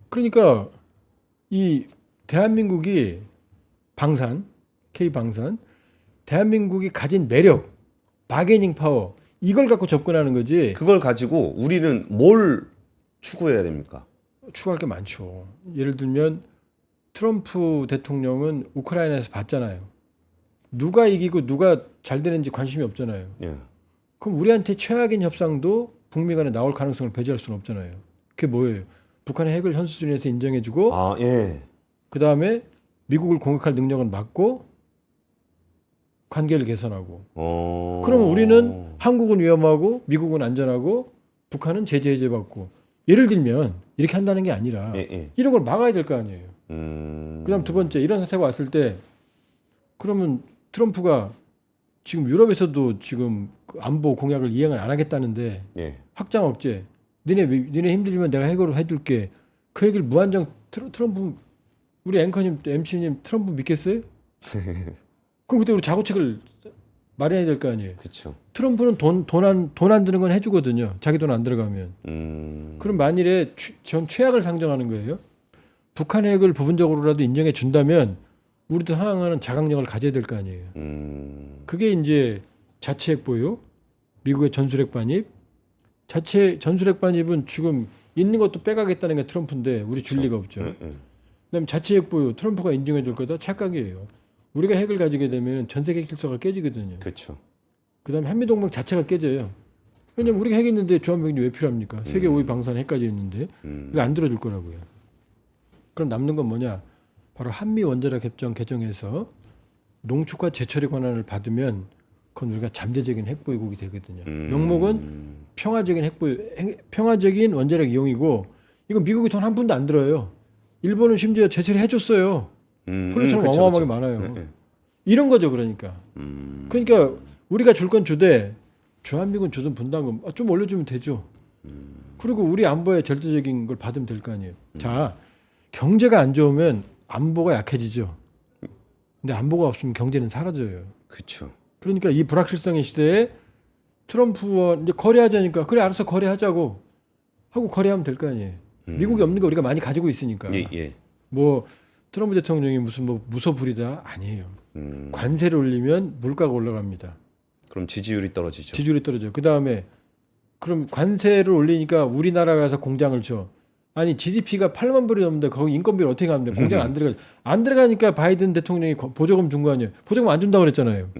그러니까 이 대한민국이 K방산 대한민국이 가진 매력, 바게닝 파워 이걸 갖고 접근하는 거지. 그걸 가지고 우리는 뭘 추구해야 됩니까? 추구할 게 많죠. 예를 들면 트럼프 대통령은 우크라이나에서 봤잖아요. 누가 이기고 누가 잘 되는지 관심이 없잖아요. 예. 그럼 우리한테 최악인 협상도 북미 간에 나올 가능성을 배제할 수는 없잖아요. 그게 뭐예요? 북한의 핵을 현수준에서 인정해주고 예. 그 다음에 미국을 공격할 능력은 막고 관계를 개선하고 그러면 우리는 한국은 위험하고 미국은 안전하고 북한은 제재 해제 받고 예를 들면 이렇게 한다는 게 아니라 예. 이런 걸 막아야 될 거 아니에요. 그다음 두 번째 이런 사태가 왔을 때 그러면 트럼프가 지금 유럽에서도 지금 그 안보 공약을 이행을 안 하겠다는데 예. 확장 억제 니네 힘들면 내가 해결을 해줄게 그 얘기를 무한정 트럼프 우리 앵커님 MC님 트럼프 믿겠어요? 그럼 그때 우리 자구책을 마련해야 될 거 아니에요. 그렇죠. 트럼프는 돈 안 드는 건 해주거든요. 자기 돈 안 들어가면. 그럼 만일에 전 최악을 상정하는 거예요. 북한 핵을 부분적으로라도 인정해 준다면 우리도 상황하는 자각력을 가져야 될 거 아니에요. 그게 이제 자체 핵 보유, 미국의 전술핵 반입. 자체 전술핵 반입은 지금 있는 것도 빼가겠다는 게 트럼프인데 우리 줄 리가 없죠. 그다음에 자체 핵보유 트럼프가 인정해 줄 거다 착각이에요. 우리가 핵을 가지게 되면 전 세계 질서가 깨지거든요. 그렇죠. 그다음에 한미동맹 자체가 깨져요. 왜냐면 우리가 핵 있는데 주한미군이 왜 필요합니까? 세계 5위 방산 핵까지 있는데 왜 안 들어줄 거라고요. 그럼 남는 건 뭐냐? 바로 한미 원자력 협정 개정에서 농축과 제철의 권한을 받으면 그건 우리가 잠재적인 핵보유국이 되거든요. 명목은 평화적인 원자력 이용이고 이거 미국이 돈 한 푼도 안 들어요. 일본은 심지어 제철을 해줬어요. 폴리스는 어마어마하게 많아요. 이런 거죠, 그러니까. 그러니까 우리가 줄 건 주되 주한미군 주둔 분담금 좀 올려주면 되죠. 그리고 우리 안보에 절대적인 걸 받으면 될 거 아니에요. 자, 경제가 안 좋으면 안보가 약해지죠. 근데 안보가 없으면 경제는 사라져요. 그렇죠. 그러니까 이 불확실성의 시대에 트럼프와 이제 거래하자니까 그래 알아서 거래하자고 하고 거래하면 될 거 아니에요. 미국이 없는 거 우리가 많이 가지고 있으니까. 예. 뭐 트럼프 대통령이 무슨 뭐 무소불위다 아니에요. 관세를 올리면 물가가 올라갑니다. 그럼 지지율이 떨어지죠. 지지율이 떨어져요. 그 다음에 그럼 관세를 올리니까 우리나라 가서 공장을 줘. 아니 GDP가 8만 불이 넘는데 거기 인건비를 어떻게 하면 돼? 공장 안 들어가니까 바이든 대통령이 보조금 준 거 아니에요. 보조금 안 준다고 그랬잖아요.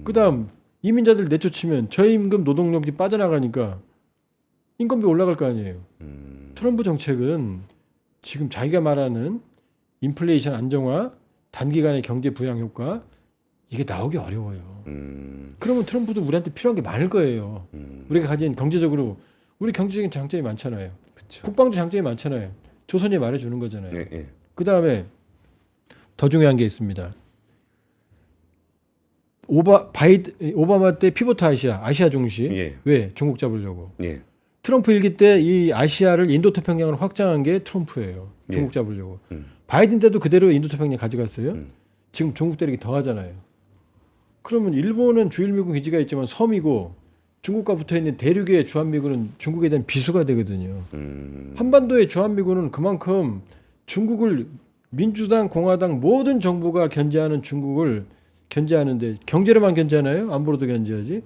그다음 이민자들 내쫓으면 저임금 노동력이 빠져나가니까 인건비 올라갈 거 아니에요. 트럼프 정책은 지금 자기가 말하는 인플레이션 안정화, 단기간의 경제 부양 효과 이게 나오기 어려워요. 그러면 트럼프도 우리한테 필요한 게 많을 거예요. 우리가 가진 경제적으로 우리 경제적인 장점이 많잖아요. 그쵸. 국방도 장점이 많잖아요. 조선이 말해주는 거잖아요. 예. 그 다음에 더 중요한 게 있습니다. 오바마 때 피보트 아시아 중시. 예. 왜? 중국 잡으려고. 예. 트럼프 일기 때 이 아시아를 인도태평양으로 확장한 게 트럼프예요. 중국 잡으려고. 바이든 때도 그대로 인도태평양 가져갔어요. 지금 중국 때리기 더 하잖아요. 그러면 일본은 주일미군 기지가 있지만 섬이고 중국과 붙어있는 대륙의 주한미군은 중국에 대한 비수가 되거든요. 한반도의 주한미군은 그만큼 중국을 민주당, 공화당 모든 정부가 견제하는 중국을 견제하는데 경제로만 견제하나요? 안보로도 견제하지.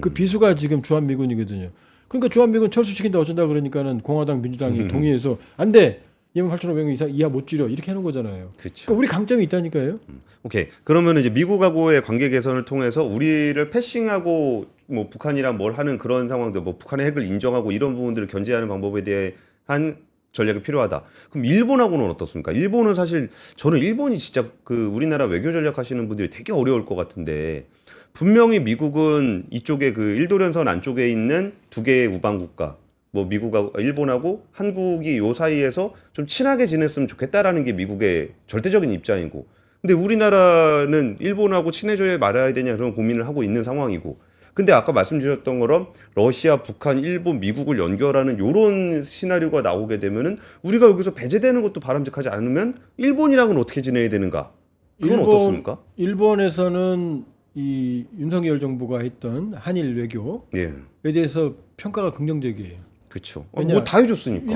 그 비수가 지금 주한미군이거든요. 그러니까 주한미군 철수시킨다 어쩐다 그러니까는 공화당, 민주당이 동의해서 안 돼. 28,500명 이하 못 줄여 이렇게 하는 거잖아요. 그렇죠. 그러니까 우리 강점이 있다니까요. 오케이. 그러면 이제 미국하고의 관계 개선을 통해서 우리를 패싱하고 뭐 북한이랑 뭘 하는 그런 상황들, 뭐 북한의 핵을 인정하고 이런 부분들을 견제하는 방법에 대한 전략이 필요하다. 그럼 일본하고는 어떻습니까? 일본은 사실 저는 일본이 진짜 그 우리나라 외교 전략 하시는 분들이 되게 어려울 것 같은데 분명히 미국은 이쪽에 그 일도련선 안쪽에 있는 두 개의 우방 국가. 뭐 미국하고 일본하고 한국이 요 사이에서 좀 친하게 지냈으면 좋겠다라는 게 미국의 절대적인 입장이고, 근데 우리나라는 일본하고 친해져야 말아야 되냐 그런 고민을 하고 있는 상황이고, 근데 아까 말씀 주셨던 것처럼 러시아, 북한, 일본, 미국을 연결하는 요런 시나리오가 나오게 되면은 우리가 여기서 배제되는 것도 바람직하지 않으면 일본이랑은 어떻게 지내야 되는가? 그건 어떻습니까? 일본에서는 이 윤석열 정부가 했던 한일 외교에 대해서 평가가 긍정적이에요. 그렇죠. 뭐 다 해줬으니까.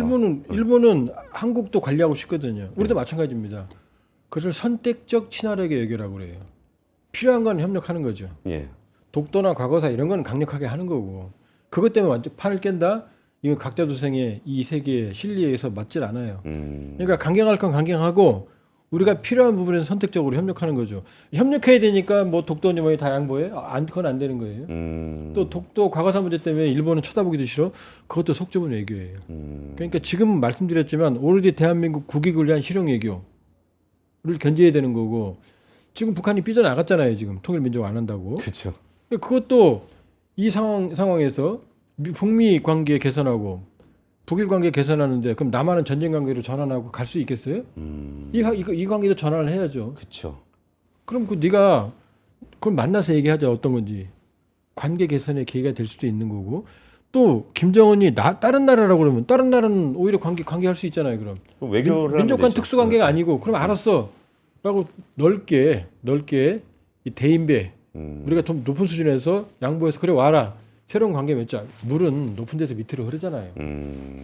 일본은 한국도 관리하고 싶거든요. 우리도 마찬가지입니다. 그것을 선택적 친화력의 외교라고 그래요. 필요한 건 협력하는 거죠. 예. 독도나 과거사 이런 건 강력하게 하는 거고, 그것 때문에 완전 판을 깬다? 이건 각자도생의 이 세계의 실리에서 맞질 않아요. 그러니까 강경할 건 강경하고 우리가 필요한 부분에서 선택적으로 협력하는 거죠. 협력해야 되니까 뭐 독도니 뭐니 다 양보해? 그건 안 되는 거예요. 또 독도 과거사 문제 때문에 일본은 쳐다보기도 싫어? 그것도 속 좁은 외교예요. 그러니까 지금 말씀드렸지만 오로지 대한민국 국익을 위한 실용 외교를 견제해야 되는 거고, 지금 북한이 삐져나갔잖아요. 지금 통일민족 안 한다고. 그렇죠. 그것도 이 상황에서 북미 관계 개선하고 북일 관계 개선하는데 그럼 남한은 전쟁 관계로 전환하고 갈 수 있겠어요? 이 관계도 전환을 해야죠. 그렇죠. 그럼 네가 그럼 만나서 얘기하자 어떤 건지. 관계 개선의 계기가 될 수도 있는 거고, 또 김정은이 다른 나라라고 그러면 다른 나라는 오히려 관계할 수 있잖아요. 그럼 외교를 민족 간 특수 관계가 아니고 그럼 알았어라고 넓게 이 대인배 우리가 좀 높은 수준에서 양보해서 그래 와라. 새로운 관계 맺자. 물은 높은 데서 밑으로 흐르잖아요.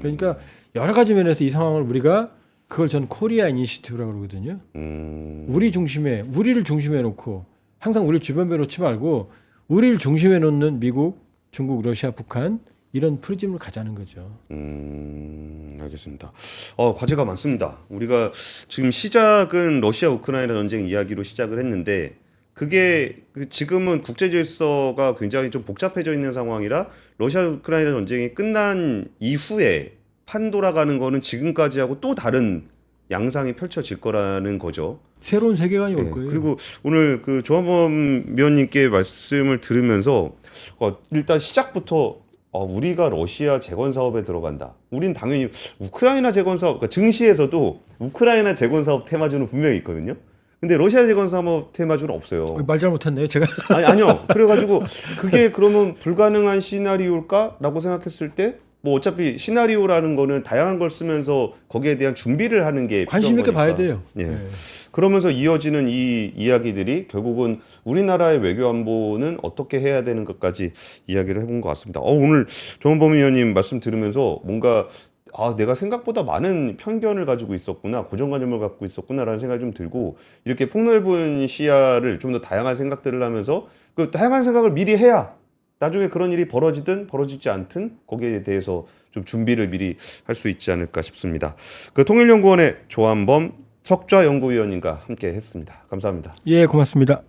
그러니까 여러 가지 면에서 이 상황을 우리가 그걸 전 코리아 이니시티브라고 그러거든요. 우리를 중심에 놓고 항상 우리를 주변에 놓지 말고 우리를 중심에 놓는 미국, 중국, 러시아, 북한 이런 프리즘을 가자는 거죠. 알겠습니다. 과제가 많습니다. 우리가 지금 시작은 러시아 우크라이나 전쟁 이야기로 시작을 했는데 그게 지금은 국제 질서가 굉장히 좀 복잡해져 있는 상황이라 러시아 우크라이나 전쟁이 끝난 이후에 판 돌아가는 거는 지금까지하고 또 다른 양상이 펼쳐질 거라는 거죠. 새로운 세계관이 올 네, 거예요. 그리고 오늘 그 조한범 위원님께 말씀을 들으면서 일단 시작부터 우리가 러시아 재건 사업에 들어간다. 우린 당연히 우크라이나 재건 사업, 그러니까 증시에서도 우크라이나 재건 사업 테마주는 분명히 있거든요. 근데 러시아 재건 사업 테마주는 없어요. 말 잘못했네요, 제가. 아니요. 그래가지고 그게 그러면 불가능한 시나리오일까라고 생각했을 때 뭐 어차피 시나리오라는 거는 다양한 걸 쓰면서 거기에 대한 준비를 하는 게 관심 있게 필요한 봐야 거니까. 돼요. 예. 네. 그러면서 이어지는 이 이야기들이 결국은 우리나라의 외교 안보는 어떻게 해야 되는 것까지 이야기를 해본 것 같습니다. 오늘 조한범 의원님 말씀 들으면서 뭔가 내가 생각보다 많은 편견을 가지고 있었구나, 고정관념을 갖고 있었구나라는 생각이 좀 들고 이렇게 폭넓은 시야를 좀 더 다양한 생각들을 하면서 그 다양한 생각을 미리 해야 나중에 그런 일이 벌어지든 벌어지지 않든 거기에 대해서 좀 준비를 미리 할 수 있지 않을까 싶습니다. 그 통일연구원의 조한범 석좌연구위원님과 함께 했습니다. 감사합니다. 예, 고맙습니다.